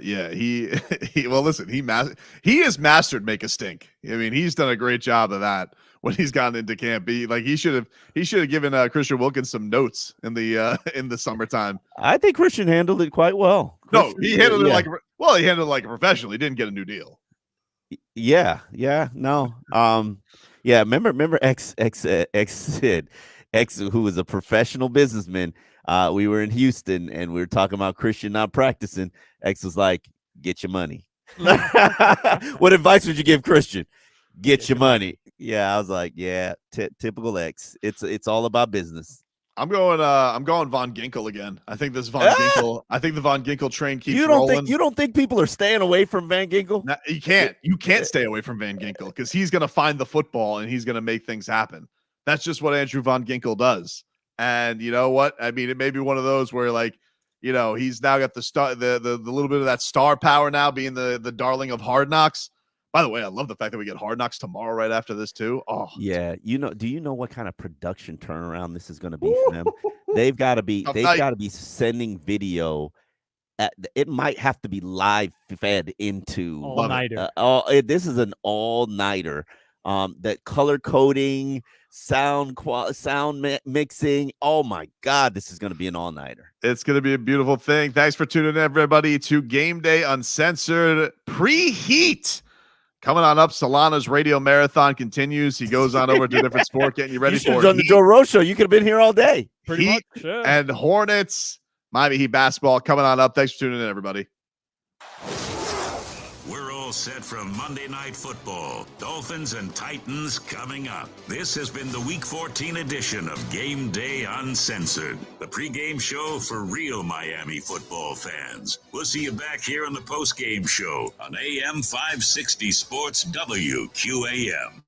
listen, he has mastered make a stink. I mean, he's done a great job of that when he's gotten into camp. He should have given Christian Wilkins some notes in the summertime. I think Christian handled it quite well. He handled it he handled it like a professional. He didn't get a new deal. Yeah. No. Remember X said, X, who was a professional businessman. We were in Houston and we were talking about Christian not practicing. X was like, get your money. What advice would you give Christian? Get your money. Yeah, I was like, yeah, typical X. It's all about business. I'm going Von Ginkel again. I think the Von Ginkel train keeps rolling. You don't think people are staying away from Van Ginkel? No, you can't stay away from Van Ginkel, because he's going to find the football and he's going to make things happen. That's just what Andrew Von Ginkel does. And you know what? I mean, it may be one of those where, like, he's now got the little bit of that star power now, being the darling of Hard Knocks. By the way, I love the fact that we get Hard Knocks tomorrow right after this too. Oh, yeah. Do you know what kind of production turnaround this is going to be for them? They've got to be sending video. It might have to be live fed into all-nighter. This is an all-nighter. That color coding, sound mixing. Oh my God, this is going to be an all-nighter. It's going to be a beautiful thing. Thanks for tuning in, everybody, to Game Day Uncensored Preheat. Coming on up, Solana's radio marathon continues. He goes on over to a different sport, getting you ready for it. On the Joe Rose show. You could have been here all day. Pretty much, yeah. And Hornets, Miami Heat basketball coming on up. Thanks for tuning in, everybody. We're all all set for Monday Night Football. Dolphins and Titans coming up. This has been the Week 14 edition of Game Day Uncensored, the pregame show for real Miami football fans. We'll see you back here on the postgame show on AM 560 Sports WQAM.